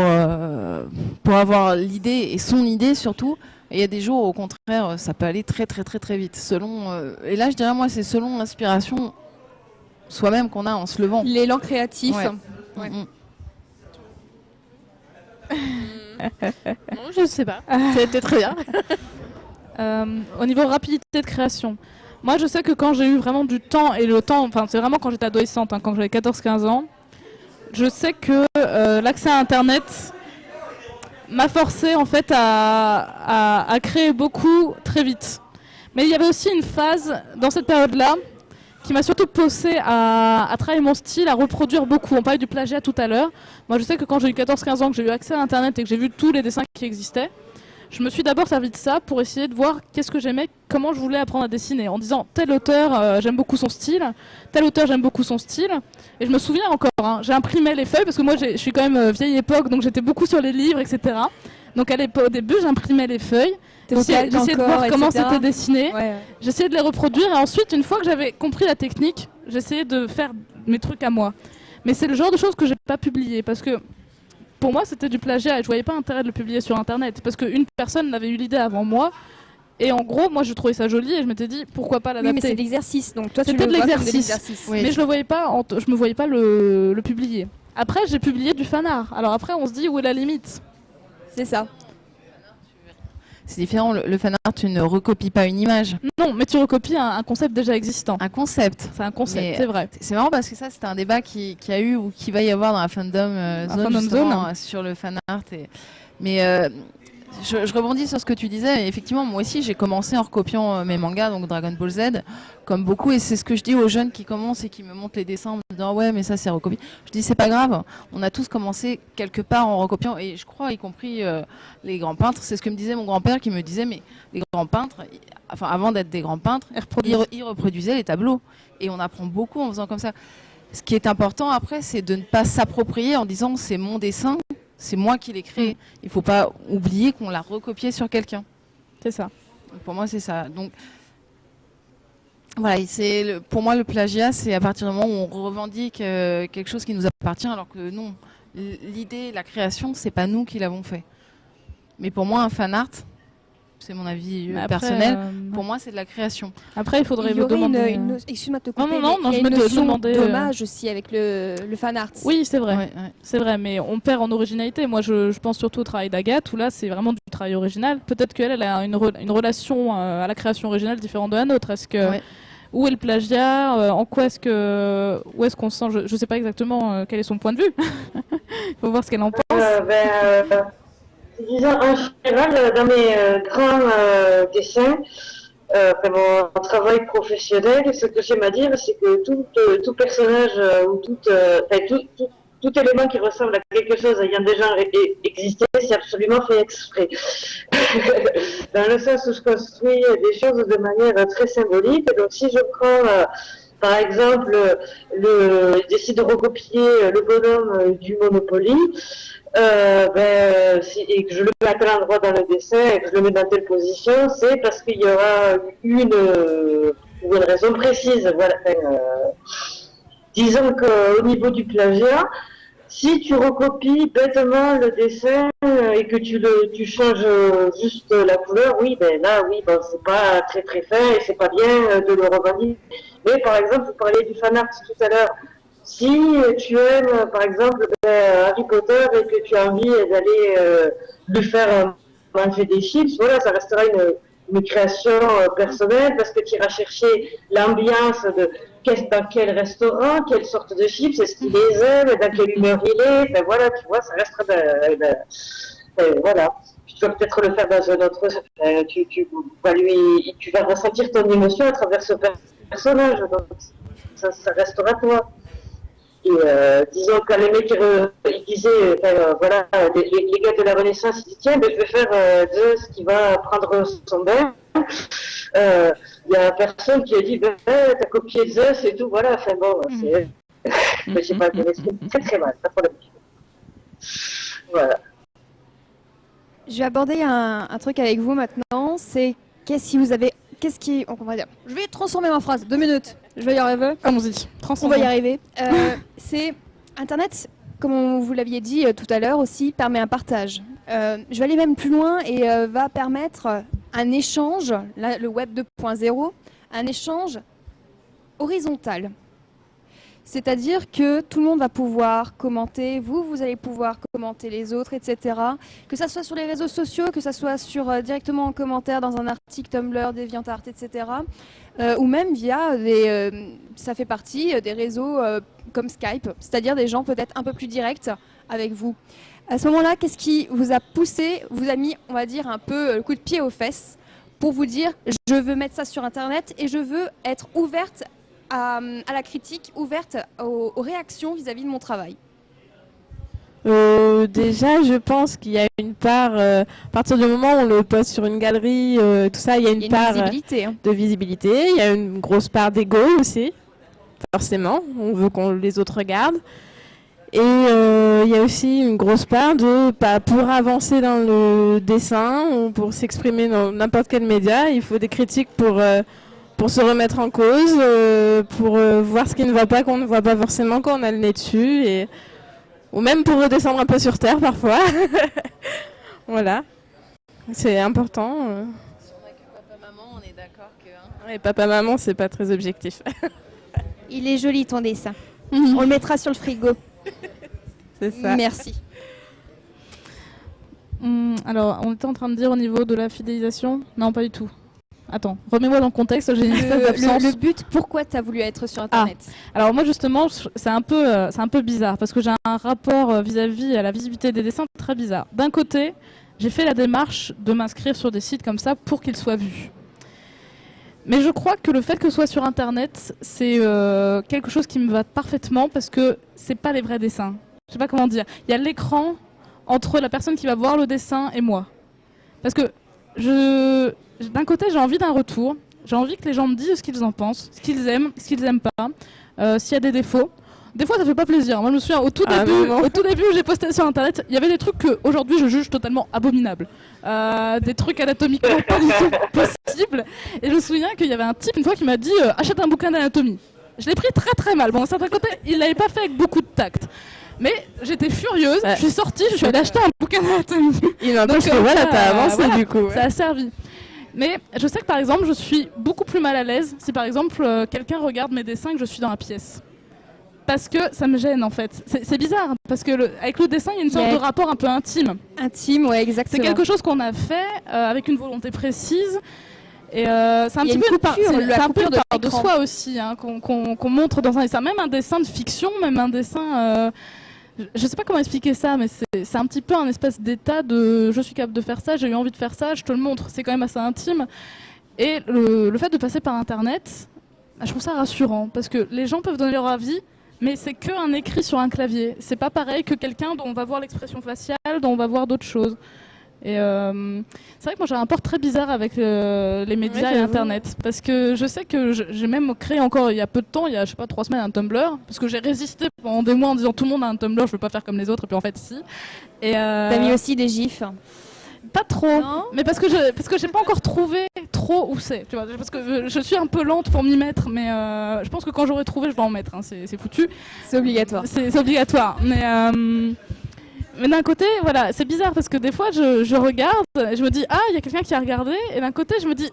avoir l'idée, et son idée surtout. Et il y a des jours où, au contraire, ça peut aller très très très très vite. Et là, je dirais, moi, c'est selon l'inspiration soi-même qu'on a en se levant. L'élan créatif. Ouais. Ouais. Non, je ne sais pas. C'était très bien. Au niveau rapidité de création, moi je sais que quand j'ai eu vraiment du temps, c'est vraiment quand j'étais adolescente, quand j'avais 14-15 ans, je sais que l'accès à Internet m'a forcé en fait à créer beaucoup très vite. Mais il y avait aussi une phase dans cette période-là qui m'a surtout poussé à travailler mon style, à reproduire beaucoup. On parlait du plagiat tout à l'heure. Moi, je sais que quand j'ai eu 14-15 ans, que j'ai eu accès à Internet et que j'ai vu tous les dessins qui existaient, je me suis d'abord servi de ça pour essayer de voir qu'est-ce que j'aimais, comment je voulais apprendre à dessiner, en disant tel auteur, j'aime beaucoup son style, tel auteur, j'aime beaucoup son style. Et je me souviens encore, j'ai imprimé les feuilles, parce que moi, je suis quand même vieille époque, donc j'étais beaucoup sur les livres, etc. Donc au début, j'imprimais les feuilles, j'essayais de voir comment c'était dessiné, j'essayais de les reproduire et ensuite, une fois que j'avais compris la technique, j'essayais de faire mes trucs à moi. Mais c'est le genre de choses que j'ai pas publié parce que pour moi, c'était du plagiat et je voyais pas intérêt de le publier sur Internet parce qu'une personne avait eu l'idée avant moi. Et en gros, moi, je trouvais ça joli et je m'étais dit pourquoi pas l'adapter. Oui, mais c'est de l'exercice, donc toi, c'était de l'exercice. Oui. Mais je me voyais pas le publier. Après, j'ai publié du fan art. Alors après, on se dit où est la limite. C'est ça. C'est différent. Le fan art, tu ne recopies pas une image. Non, mais tu recopies un concept déjà existant. Un concept. C'est un concept, c'est vrai. C'est marrant parce que ça, c'était un débat qui a eu ou qui va y avoir dans la fandom zone sur le fan art. Mais je rebondis sur ce que tu disais. Et effectivement, moi aussi, j'ai commencé en recopiant mes mangas, donc Dragon Ball Z, comme beaucoup. Et c'est ce que je dis aux jeunes qui commencent et qui me montrent les dessins en me disant ouais, mais ça, c'est recopié. Je dis c'est pas grave. On a tous commencé quelque part en recopiant. Et je crois, y compris les grands peintres. C'est ce que me disait mon grand-père qui me disait mais les grands peintres, enfin avant d'être des grands peintres, ils reproduisaient les tableaux. Et on apprend beaucoup en faisant comme ça. Ce qui est important après, c'est de ne pas s'approprier en disant c'est mon dessin. C'est moi qui l'ai créé. Il ne faut pas oublier qu'on l'a recopié sur quelqu'un. C'est ça. Donc pour moi, c'est ça. Donc, voilà, pour moi, le plagiat, c'est à partir du moment où on revendique quelque chose qui nous appartient, alors que non, l'idée, la création, c'est pas nous qui l'avons fait. Mais pour moi, un fan art, c'est mon avis personnel. Pour moi, c'est de la création. Après, il faudrait vous demander... Excuse-moi de te couper. Non, je me demandais... dommage aussi avec le fan art. Oui, c'est vrai. Ouais. C'est vrai, mais on perd en originalité. Moi, je pense surtout au travail d'Agathe, où là, c'est vraiment du travail original. Peut-être qu'elle a une relation à la création originale différente de la nôtre. Est-ce que... Où est le plagiat en quoi où est-ce qu'on sent je sais pas exactement quel est son point de vue. Il faut voir ce qu'elle en pense. Disons, en général, dans mes grands dessins, mon travail professionnel, ce que j'aime à dire, c'est que tout personnage ou tout élément qui ressemble à quelque chose ayant déjà existé, c'est absolument fait exprès. Dans le sens où je construis des choses de manière très symbolique. Donc si je prends... par exemple, je décide de recopier le bonhomme du Monopoly, et que je le mets à tel endroit dans le dessin et que je le mets dans telle position, c'est parce qu'il y aura une raison précise. Voilà. Disons qu'au niveau du plagiat, si tu recopies bêtement le dessin et que tu changes juste la couleur, c'est pas très très fin et c'est pas bien de le revendiquer. Mais par exemple, vous parliez du fan art tout à l'heure. Si tu aimes, par exemple, Harry Potter et que tu as envie d'aller lui faire manger des chips, voilà, ça restera une création personnelle parce que tu iras chercher l'ambiance de dans quel restaurant, quelle sorte de chips, est-ce qu'il les aime, dans quelle humeur il est, enfin voilà, tu vois, ça restera voilà. Tu vas peut-être le faire dans un autre, tu vas ressentir ton émotion à travers ce personnage, donc ça restera toi. Et disons quand les mecs ils disaient, voilà, les gars de la Renaissance, ils disent tiens, je vais faire Zeus qui va prendre son bain. Il y a personne qui a dit t'as copié Zeus et tout, voilà, enfin bon, c'est... je sais pas, c'est très très mal, pas pour l'habitude. Voilà. Je vais aborder un truc avec vous maintenant, c'est on va dire, je vais transformer ma phrase, 2 minutes, je vais y arriver. Allons-y, on va y arriver. C'est Internet, comme vous l'aviez dit tout à l'heure aussi, permet un partage. Je vais aller même plus loin et va permettre un échange, là, le web 2.0, un échange horizontal. C'est-à-dire que tout le monde va pouvoir commenter, vous allez pouvoir commenter les autres, etc. Que ça soit sur les réseaux sociaux, que ça soit directement en commentaire dans un article Tumblr, DeviantArt, etc. Ou même via ça fait partie des réseaux comme Skype, c'est-à-dire des gens peut-être un peu plus directs avec vous. À ce moment-là, qu'est-ce qui vous a poussé, vous a mis, on va dire, un peu le coup de pied aux fesses pour vous dire je veux mettre ça sur Internet et je veux être ouverte à la critique, ouverte aux réactions vis-à-vis de mon travail? Déjà, je pense qu'il y a une part, à partir du moment où on le poste sur une galerie, tout ça, il y a une part de visibilité. Il y a une grosse part d'ego aussi, forcément. On veut que les autres regardent. Et il y a aussi une grosse part de, pour avancer dans le dessin ou pour s'exprimer dans n'importe quel média, il faut des critiques pour se remettre en cause, pour voir ce qui ne va pas, qu'on ne voit pas forcément quand on a le nez dessus, ou même pour redescendre un peu sur terre parfois. Voilà, c'est important. Si on n'a que papa-maman, on est d'accord que... Et papa-maman, c'est pas très objectif. Il est joli ton dessin. On le mettra sur le frigo. C'est ça. Merci. Alors, on était en train de dire au niveau de la fidélisation. Non, pas du tout. Attends, remets-moi dans le contexte, j'ai une espèce d'absence. Le but, pourquoi tu as voulu être sur Internet? Alors moi justement, c'est un peu bizarre parce que j'ai un rapport vis-à-vis à la visibilité des dessins très bizarre. D'un côté, j'ai fait la démarche de m'inscrire sur des sites comme ça pour qu'ils soient vus. Mais je crois que le fait que ce soit sur Internet, c'est quelque chose qui me va parfaitement parce que c'est pas les vrais dessins. Je sais pas comment dire. Il y a l'écran entre la personne qui va voir le dessin et moi. Parce que d'un côté, j'ai envie d'un retour. J'ai envie que les gens me disent ce qu'ils en pensent, ce qu'ils aiment pas, s'il y a des défauts. Des fois, ça fait pas plaisir. Moi, je me souviens, au tout début où j'ai posté sur Internet, il y avait des trucs que aujourd'hui je juge totalement abominables. Des trucs anatomiquement pas du tout possibles. Et je me souviens qu'il y avait un type une fois qui m'a dit achète un bouquin d'anatomie. Je l'ai pris très très mal. Bon, d'un certain côté, il l'avait pas fait avec beaucoup de tact. Mais j'étais furieuse, je suis sortie, je suis allée acheter un bouquin d'anatomie. Il n'empêche que voilà, t'as avancé du coup. Ouais. Ça a servi. Mais je sais que par exemple, je suis beaucoup plus mal à l'aise si par exemple quelqu'un regarde mes dessins et que je suis dans la pièce. Parce que ça me gêne en fait. C'est bizarre, parce que avec le dessin, il y a une sorte de rapport un peu intime. Intime, ouais, exactement. C'est quelque chose qu'on a fait avec une volonté précise. Et c'est un petit peu une part de soi aussi, hein, qu'on montre dans un dessin. Même un dessin de fiction, même un dessin... je ne sais pas comment expliquer ça, mais c'est un petit peu un espèce d'état de je suis capable de faire ça, j'ai eu envie de faire ça, je te le montre. C'est quand même assez intime. Et le fait de passer par Internet, je trouve ça rassurant, parce que les gens peuvent donner leur avis, mais c'est qu'un écrit sur un clavier. C'est pas pareil que quelqu'un dont on va voir l'expression faciale, dont on va voir d'autres choses. Et c'est vrai que moi j'ai un rapport très bizarre avec les médias et Internet, parce que je sais que j'ai même créé encore il y a peu de temps, il y a je sais pas 3 semaines, un Tumblr, parce que j'ai résisté pendant des mois en disant tout le monde a un Tumblr, je veux pas faire comme les autres, et puis en fait si. Et t'as mis aussi des gifs? Pas trop, mais parce que j'ai pas encore trouvé trop où c'est, tu vois, parce que je suis un peu lente pour m'y mettre, mais je pense que quand j'aurai trouvé je vais en mettre, hein, c'est foutu. C'est obligatoire. C'est obligatoire, mais d'un côté, voilà, c'est bizarre parce que des fois, je regarde et je me dis, ah, il y a quelqu'un qui a regardé. Et d'un côté, je me dis,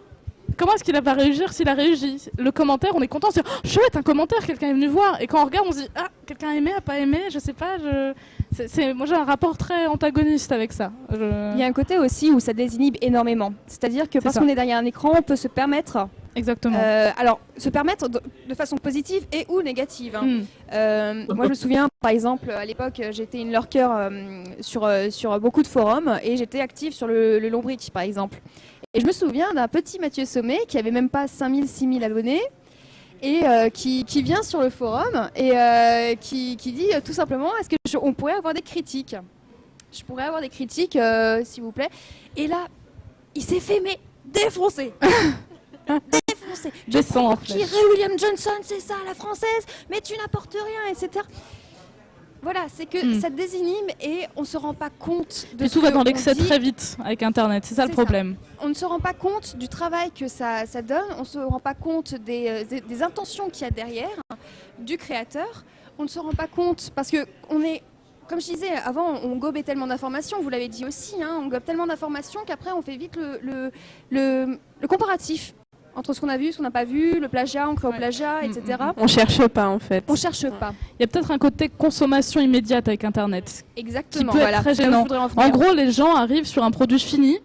comment est-ce qu'il va réagir s'il a réagi? Le commentaire, on est content, c'est chouette, un commentaire, quelqu'un est venu voir. Et quand on regarde, on se dit, ah, quelqu'un a aimé, a pas aimé, je sais pas. Moi, j'ai un rapport très antagoniste avec ça. Il y a un côté aussi où ça désinhibe énormément. C'est-à-dire que parce qu'on est derrière un écran, on peut se permettre... Exactement. Alors, se permettre de façon positive et ou négative. Hein. Moi, je me souviens, par exemple, à l'époque, j'étais une lurker sur beaucoup de forums et j'étais active sur le Lombric, par exemple. Et je me souviens d'un petit Mathieu Sommet qui avait même pas 5000, 6000 abonnés et qui vient sur le forum et qui dit tout simplement, est-ce qu'on pourrait avoir des critiques? Je pourrais avoir des critiques, s'il vous plaît. Et là, il s'est fait défoncer. Défoncé. Qui est William Johnson, c'est ça, la française, mais tu n'apportes rien, etc. Voilà, c'est que ça désinhibe et on se rend pas compte de tout va dans l'excès très vite avec Internet, c'est ça le problème. On ne se rend pas compte du travail que ça donne, on se rend pas compte des intentions qu'il y a derrière, du créateur, on ne se rend pas compte parce que on est... Comme je disais, avant, on gobait tellement d'informations, vous l'avez dit aussi, hein, on gobe tellement d'informations qu'après, on fait vite le comparatif entre ce qu'on a vu, ce qu'on n'a pas vu, le plagiat, on crée au plagiat, etc. On cherche pas, en fait. On cherche pas. Il y a peut-être un côté consommation immédiate avec Internet. Exactement. Qui peut être très gênant. En gros, les gens arrivent sur un produit fini,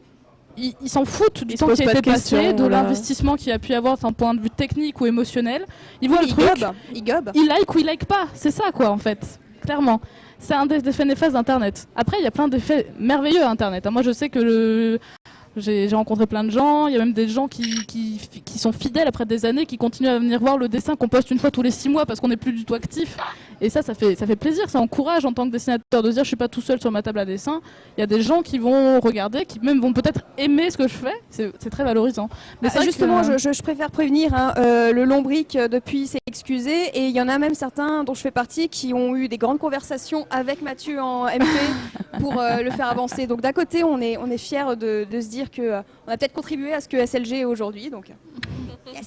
ils s'en foutent du temps qui a été passé, de l'investissement qu'il y a pu y avoir d'un point de vue technique ou émotionnel. Ils voient le truc, ils gobent. Ils like ou ils like pas. C'est ça, quoi, en fait. Clairement. C'est un des effets néfastes d'Internet. Après, il y a plein d'effets merveilleux à Internet. Moi, je sais que J'ai rencontré plein de gens, il y a même des gens qui sont fidèles après des années, qui continuent à venir voir le dessin qu'on poste une fois tous les 6 mois parce qu'on n'est plus du tout actif. Et ça fait plaisir, ça encourage en tant que dessinateur de se dire je suis pas tout seul sur ma table à dessin. Il y a des gens qui vont regarder, qui même vont peut-être aimer ce que je fais. C'est très valorisant. Mais c'est vrai justement, que, je préfère prévenir, hein, le Lombric depuis s'est excusé et il y en a même certains dont je fais partie qui ont eu des grandes conversations avec Mathieu en MP pour le faire avancer. Donc d'un côté, on est fiers de se dire que on a peut-être contribué à ce que SLG est aujourd'hui. Donc yes.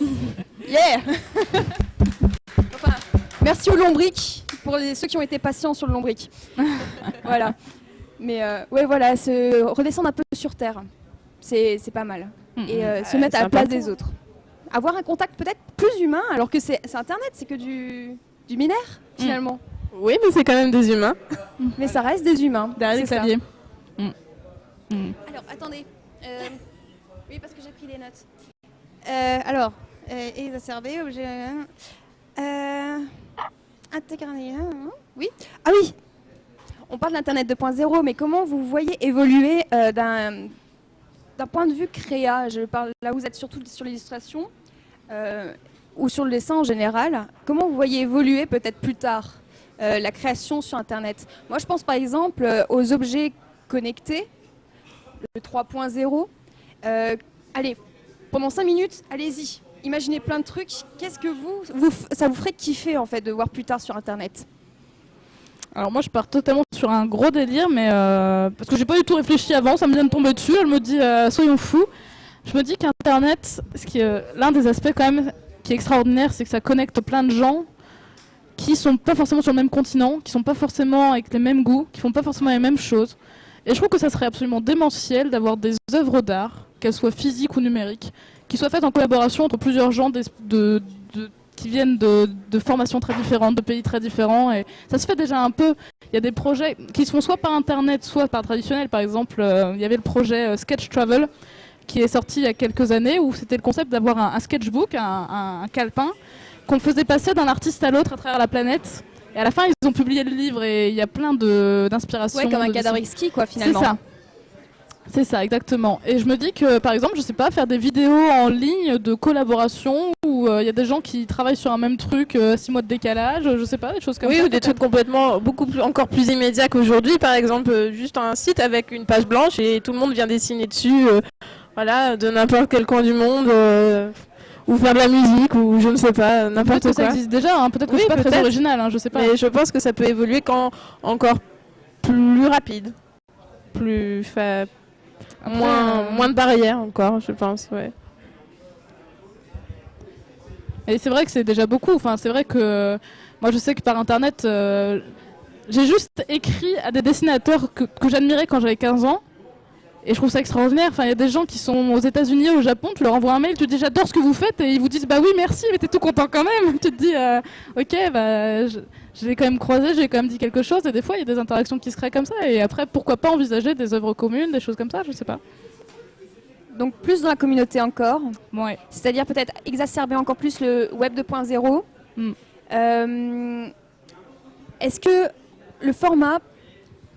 Yeah. Enfin, merci au Lombric pour ceux qui ont été patients sur le Lombric. Voilà. Mais ouais, voilà, se redescendre un peu sur terre, c'est pas mal. Et se mettre à la place des autres. Avoir un contact peut-être plus humain, alors que c'est Internet, c'est que du binaire finalement. Oui, mais c'est quand même des humains. Mais ça reste des humains. derrière les c'est ça. claviers. Alors, attendez. Oui, parce que j'ai pris des notes. Alors, exacerbé, objet. Intégré. Oui. Ah oui. On parle d'Internet 2.0, mais comment vous voyez évoluer d'un point de vue créa? Je parle là où vous êtes surtout sur l'illustration ou sur le dessin en général. Comment vous voyez évoluer peut-être plus tard la création sur Internet? Moi, je pense par exemple aux objets connectés, le 3.0. Allez, pendant 5 minutes, allez-y. Imaginez plein de trucs. Qu'est-ce que ça vous ferait kiffer en fait de voir plus tard sur Internet? Alors moi je pars totalement sur un gros délire, mais parce que j'ai pas du tout réfléchi avant, ça me vient de tomber dessus, elle me dit soyons fous. Je me dis qu'Internet, l'un des aspects quand même qui est extraordinaire, c'est que ça connecte plein de gens qui sont pas forcément sur le même continent, qui sont pas forcément avec les mêmes goûts, qui font pas forcément les mêmes choses. Et je trouve que ça serait absolument démentiel d'avoir des œuvres d'art, qu'elles soient physiques ou numériques, qui soient faites en collaboration entre plusieurs gens qui viennent de formations très différentes, de pays très différents. Et ça se fait déjà un peu. Il y a des projets qui se font soit par Internet, soit par traditionnel. Par exemple, il y avait le projet Sketch Travel, qui est sorti il y a quelques années, où c'était le concept d'avoir un sketchbook, un calepin, qu'on faisait passer d'un artiste à l'autre à travers la planète. Et à la fin, ils ont publié le livre et il y a plein d'inspirations. Ouais, comme un Kaderski, quoi, finalement. C'est ça. C'est ça, exactement. Et je me dis que, par exemple, je sais pas, faire des vidéos en ligne de collaboration où il y a des gens qui travaillent sur un même truc, 6 mois de décalage, je sais pas, des choses comme ça. Oui, ou des trucs complètement, encore plus immédiats qu'aujourd'hui. Par exemple, juste un site avec une page blanche et tout le monde vient dessiner dessus, voilà, de n'importe quel coin du monde, ou faire de la musique, ou je ne sais pas, n'importe quoi. Ça existe déjà, hein. Peut-être que oui, c'est pas très original, hein, je sais pas. Mais je pense que ça peut évoluer encore plus rapide, moins de barrières encore, je pense, ouais. Et c'est vrai que c'est déjà beaucoup. Enfin, c'est vrai que moi, je sais que par Internet, j'ai juste écrit à des dessinateurs que j'admirais quand j'avais 15 ans. Et je trouve ça extraordinaire. Enfin, il y a des gens qui sont aux États-Unis, au Japon, tu leur envoies un mail, tu dis j'adore ce que vous faites, et ils vous disent bah oui, merci, mais t'es tout content quand même. Tu te dis ok, bah je l'ai quand même croisé, j'ai quand même dit quelque chose, et des fois il y a des interactions qui se créent comme ça. Et après, pourquoi pas envisager des œuvres communes, des choses comme ça, je sais pas. Donc plus dans la communauté encore. Ouais. C'est-à-dire peut-être exacerber encore plus le web 2.0. Est-ce que le format,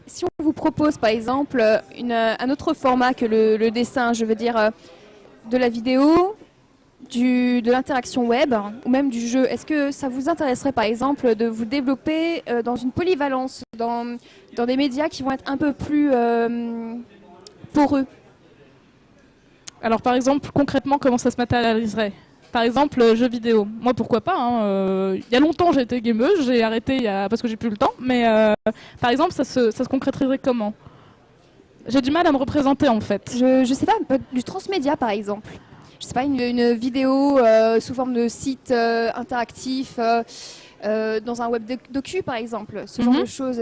si on vous propose par exemple un autre format que le dessin, je veux dire de la vidéo, de l'interaction web ou même du jeu, est-ce que ça vous intéresserait par exemple de vous développer dans une polyvalence, dans des médias qui vont être un peu plus poreux? Alors par exemple, concrètement, comment ça se matérialiserait? Par exemple, jeux vidéo. Moi, pourquoi pas, hein. Il y a longtemps, j'ai été gameuse, j'ai arrêté parce que j'ai plus le temps. Mais par exemple, ça se concrétiserait comment? J'ai du mal à me représenter, en fait. Je sais pas, du transmédia, par exemple. Je sais pas, une vidéo sous forme de site interactif, dans un web docu, par exemple. Ce genre de choses.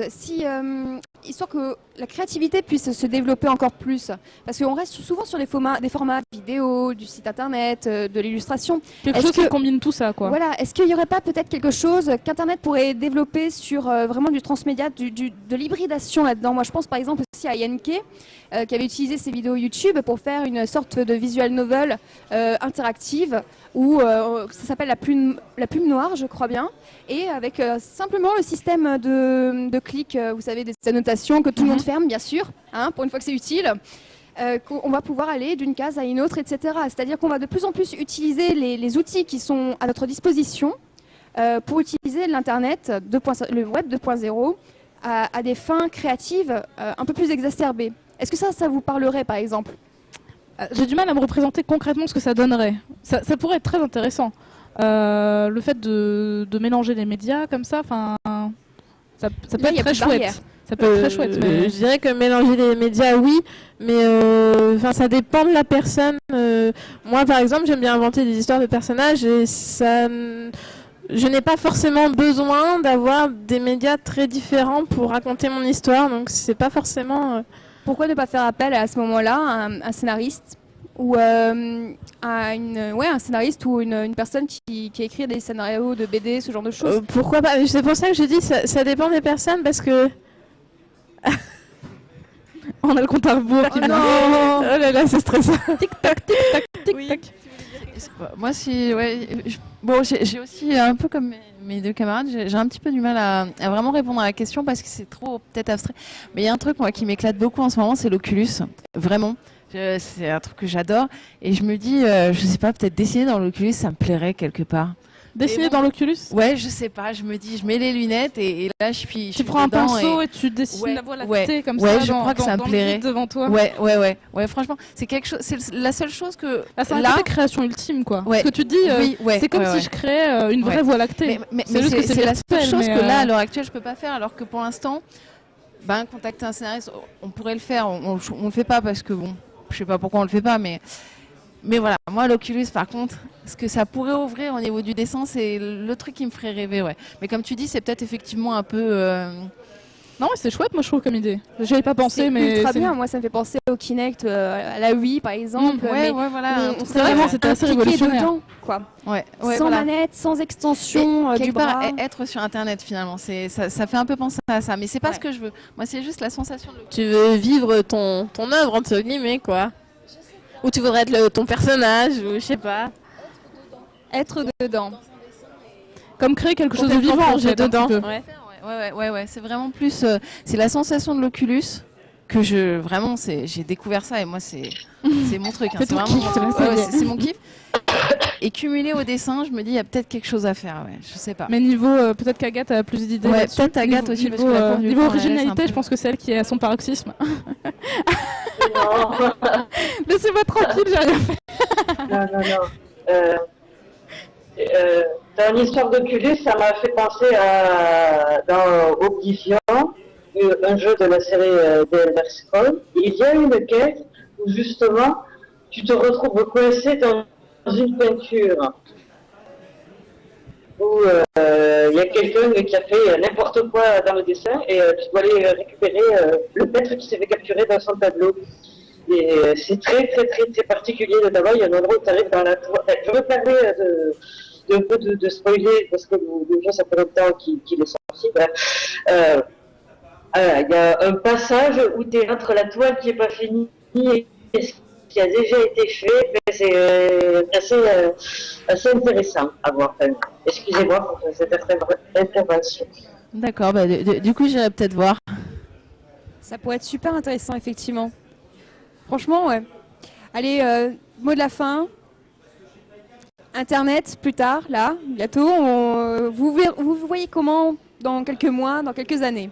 Histoire que la créativité puisse se développer encore plus. Parce qu'on reste souvent sur des formats vidéo, du site internet, de l'illustration. Quelque chose qui combine tout ça, quoi. Voilà. Est-ce qu'il n'y aurait pas peut-être quelque chose qu'Internet pourrait développer sur vraiment du transmédia, de l'hybridation là-dedans? Moi, je pense par exemple aussi à Yankee, qui avait utilisé ses vidéos YouTube pour faire une sorte de visual novel interactive, où ça s'appelle la plume noire, je crois bien. Et avec simplement le système de clics, vous savez, des annotations que tout le monde ferme, bien sûr, hein, pour une fois que c'est utile. qu'on va pouvoir aller d'une case à une autre, etc. C'est-à-dire qu'on va de plus en plus utiliser les outils qui sont à notre disposition pour utiliser l'Internet, le Web 2.0, à des fins créatives un peu plus exacerbées. Est-ce que ça vous parlerait, par exemple ? J'ai du mal à me représenter concrètement ce que ça donnerait. Ça pourrait être très intéressant. Le fait de mélanger les médias comme ça, ça peut Là, être y a très plus de barrière. chouette. Ça peut être très chouette. Mais... Je dirais que mélanger les médias, oui, mais ça dépend de la personne. Moi, par exemple, j'aime bien inventer des histoires de personnages et je n'ai pas forcément besoin d'avoir des médias très différents pour raconter mon histoire, donc c'est pas forcément... Pourquoi ne pas faire appel à ce moment-là à un scénariste ou à un scénariste ou une personne qui écrit des scénarios de BD, ce genre de choses. Pourquoi pas? C'est pour ça que je dis ça dépend des personnes parce que... On a le compte à rebours qui non. Oh là là, c'est stressant. tic-tac, tic-tac, tic-tac. Moi, j'ai aussi, un peu comme mes deux camarades, j'ai un petit peu du mal à vraiment répondre à la question parce que c'est trop peut-être abstrait. Mais il y a un truc moi, qui m'éclate beaucoup en ce moment, c'est l'Oculus. Vraiment. C'est un truc que j'adore. Et je me dis, je sais pas, peut-être dessiner dans l'Oculus, ça me plairait quelque part. Dessiner dans l'Oculus ? Ouais, je sais pas. Je me dis, je mets les lunettes et là, je suis Tu prends un dedans pinceau et tu dessines la voie lactée comme ça. Ouais, je crois que ça me plairait. Devant toi. Ouais, franchement, c'est quelque chose. C'est la seule chose que. Là, c'est la création ultime, quoi. Ouais. Ce que tu dis, c'est comme si je créais une vraie voie lactée. Mais c'est juste que c'est la seule chose que là, à que l'heure actuelle, je peux pas faire, alors que pour l'instant, contacter un scénariste, on pourrait le faire. On le fait pas parce que bon, je sais pas pourquoi on le fait pas, mais voilà, moi l'Oculus par contre, ce que ça pourrait ouvrir au niveau du dessin, c'est le truc qui me ferait rêver, ouais. Mais comme tu dis, c'est peut-être effectivement un peu... Non, c'est chouette, moi je trouve comme idée. J'y avais pas pensé, mais... ultra bien, moi ça me fait penser au Kinect, à la Wii par exemple. voilà. On serait vraiment c'était assez révolutionnaire. dedans, quoi. Sans voilà. manette, sans extension du bras. Être sur Internet finalement, ça fait un peu penser à ça, mais c'est pas ce que je veux. Moi c'est juste la sensation de... Tu veux vivre ton œuvre, entre guillemets, quoi. Ou tu voudrais être ton personnage, ou je sais pas. Être dedans. Comme créer quelque chose de vivant, j'ai dedans. Ouais, c'est vraiment plus... c'est la sensation de l'Oculus que j'ai découvert ça et moi c'est mon truc. Hein, c'est vraiment c'est mon kiff. Et cumulé au dessin, je me dis il y a peut-être quelque chose à faire, je sais pas. Mais niveau peut-être qu'Agathe a plus d'idées. Ouais, peut-être Agathe aussi parce que la courbe du niveau temps, originalité, je pense que c'est elle qui est à son paroxysme. Laissez-moi tranquille, j'ai rien fait. Non. Dans l'histoire d'Oculus, ça m'a fait penser dans Oblivion, un jeu de la série The Elder Scrolls. Il y a une quête où justement tu te retrouves coincé dans une peinture où il y a quelqu'un qui a fait n'importe quoi dans le dessin et tu dois aller récupérer le peintre qui s'est fait capturer dans son tableau. Et c'est très particulier, notamment il y a un endroit où tu arrives dans la toile. Je me permets un peu de spoiler parce que le jeu ça fait longtemps qu'il est sorti. Il y a un passage où tu es entre la toile qui n'est pas finie et ce qui a déjà été fait, mais c'est assez intéressant à voir. Excusez-moi pour cette intervention. D'accord, du coup j'irai peut-être voir. Ça pourrait être super intéressant, effectivement. Franchement, ouais. Allez, mot de la fin. Internet, plus tard, là, bientôt. Vous voyez comment dans quelques mois, dans quelques années?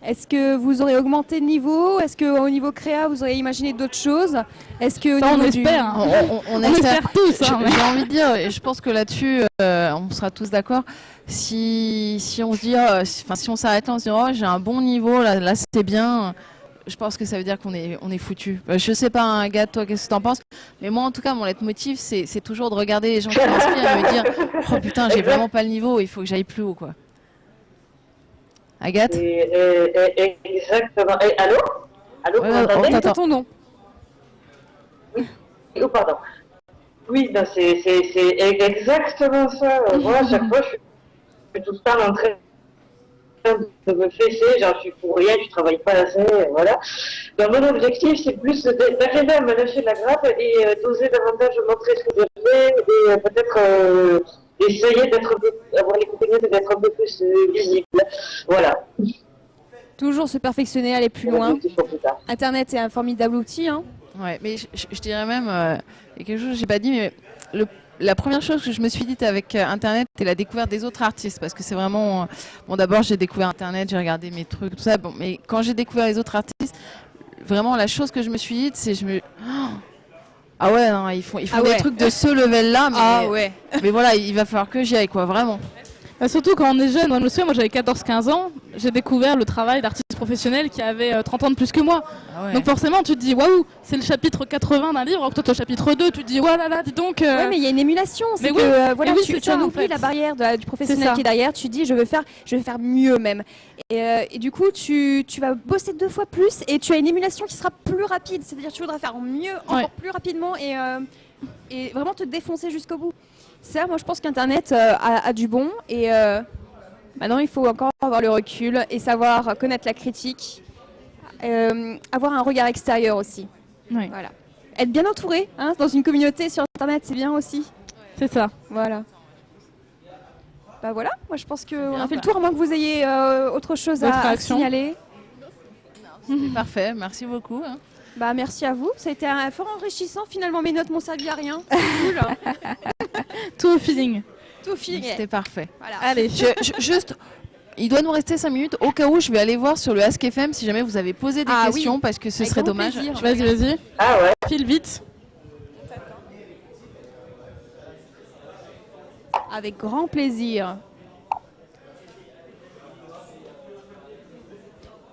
Est-ce que vous aurez augmenté de niveau? Est-ce qu'au niveau créa, vous aurez imaginé d'autres choses? Est-ce que ça, on espère. On espère tous. J'ai envie de dire, et je pense que là-dessus, on sera tous d'accord. Si on se dit, si on s'arrête là, on se dit, oh, j'ai un bon niveau, là c'est bien. Je pense que ça veut dire qu'on est foutu. Je sais pas, Agathe, toi, qu'est-ce que t'en penses? Mais moi, en tout cas, mon leitmotiv, c'est toujours de regarder les gens qui m'inspirent et me dire, oh putain, j'ai vraiment pas le niveau, il faut que j'aille plus haut, quoi. Agathe? Exactement. Allô? Allô, vous m'entendez? Ton nom. Oui. Oh, pardon. Oui, c'est exactement ça. Moi, à chaque fois, je suis tout le temps en train de me fesser, genre je suis pour rien, je travaille pas assez, voilà. Donc mon objectif c'est plus d'arriver à me lâcher de la grappe et d'oser davantage montrer ce que je fais et peut-être essayer d'avoir les compétences et d'être un peu plus visible. Voilà. Toujours se perfectionner, aller plus loin. Internet est un formidable outil, hein. Ouais, mais je dirais même, il y a quelque chose que j'ai pas dit, mais la première chose que je me suis dite avec Internet, c'est la découverte des autres artistes, parce que c'est vraiment, bon, d'abord j'ai découvert Internet, j'ai regardé mes trucs, tout ça, bon, mais quand j'ai découvert les autres artistes, vraiment la chose que je me suis dite, c'est ah ouais, non, ils font des trucs de ce level-là, mais voilà, il va falloir que j'y aille, quoi, vraiment. Surtout quand on est jeune, moi je me souviens, moi j'avais 14-15 ans, j'ai découvert le travail d'artistes professionnels qui avaient 30 ans de plus que moi. Ah ouais. Donc forcément tu te dis waouh, c'est le chapitre 80 d'un livre, alors que toi t'es au chapitre 2, tu te dis oh là là, dis donc. Ouais, mais il y a une émulation, c'est Mais que oui, voilà, mais oui, tu c'est ça, en en oublies fait. la barrière du professionnel C'est ça. qui est derrière, tu dis je veux faire mieux même. Et du coup, tu vas bosser 2 fois plus et tu as une émulation qui sera plus rapide, c'est-à-dire tu voudras faire mieux encore plus rapidement et vraiment te défoncer jusqu'au bout. Ça, moi je pense qu'Internet a du bon et maintenant il faut encore avoir le recul et savoir connaître la critique, avoir un regard extérieur aussi. Oui. Voilà. Être bien entouré dans une communauté sur Internet, c'est bien aussi. C'est ça. Voilà. Bah voilà, moi je pense qu'on a fait le bah. tour, à moins que vous ayez autre chose D'autres à réactions signaler. Parfait, merci beaucoup. Hein. Bah merci à vous, ça a été fort enrichissant, finalement mes notes m'ont servi à rien. C'est cool. Tout au feeling. Tout fini. C'était parfait. Voilà. Allez. Juste, il doit nous rester 5 minutes. Au cas où, je vais aller voir sur le Ask FM si jamais vous avez posé des Ah questions, oui. parce que ce Avec serait grand dommage. plaisir. Vas-y. Ah ouais. File vite. Avec grand plaisir.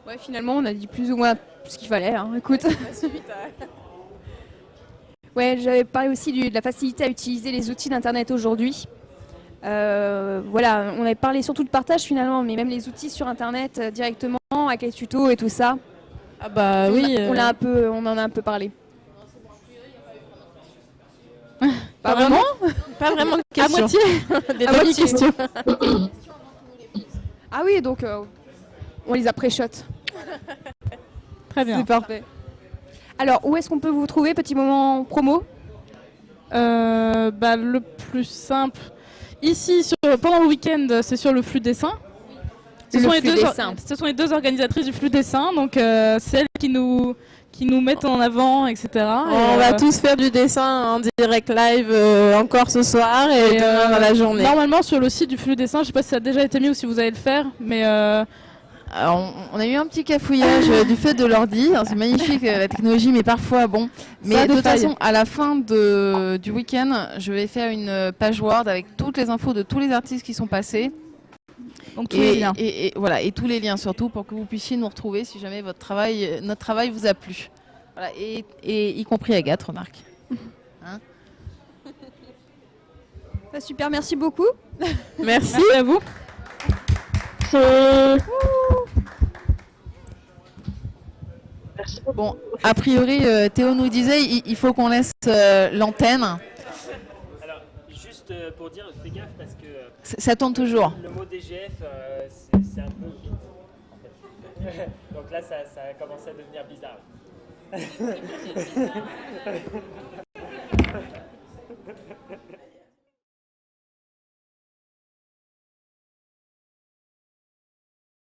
Ouais, finalement on a dit plus ou moins ce qu'il fallait. Écoute. Ouais, j'avais parlé aussi de la facilité à utiliser les outils d'Internet aujourd'hui. Voilà, on avait parlé surtout de partage finalement, mais même les outils sur Internet directement, avec les tutos et tout ça. Ah bah oui. On en a un peu parlé. Pas vraiment. Pas vraiment de À questions. moitié. Des À moitié. questions. Ah oui, donc on les a pré-shot. Très bien. C'est parfait. Alors, où est-ce qu'on peut vous trouver, petit moment promo? Le plus simple. Ici, pendant le week-end, c'est sur le flux dessin. Ce sont les deux organisatrices du flux dessin, donc c'est elles qui nous mettent en avant, etc. On va tous faire du dessin en direct live encore ce soir et demain dans la journée. Normalement, sur le site du flux dessin, je sais pas si ça a déjà été mis ou si vous allez le faire, mais Alors, on a eu un petit cafouillage du fait de l'ordi. Alors, c'est magnifique la technologie, mais parfois bon. Mais de toute façon, à la fin du week-end, je vais faire une page Word avec toutes les infos de tous les artistes qui sont passés. donc tous les liens. Et voilà, et tous les liens surtout pour que vous puissiez nous retrouver si jamais notre travail vous a plu. Voilà, et y compris Agathe, remarque. Bah, super, merci beaucoup. Merci. À vous. Merci beaucoup. Bon, a priori, Théo nous disait il faut qu'on laisse l'antenne. Alors, juste pour dire, fais gaffe parce que Ça tourne toujours. le mot DGF, c'est un peu vite. En fait. Donc là, ça a commencé à devenir bizarre.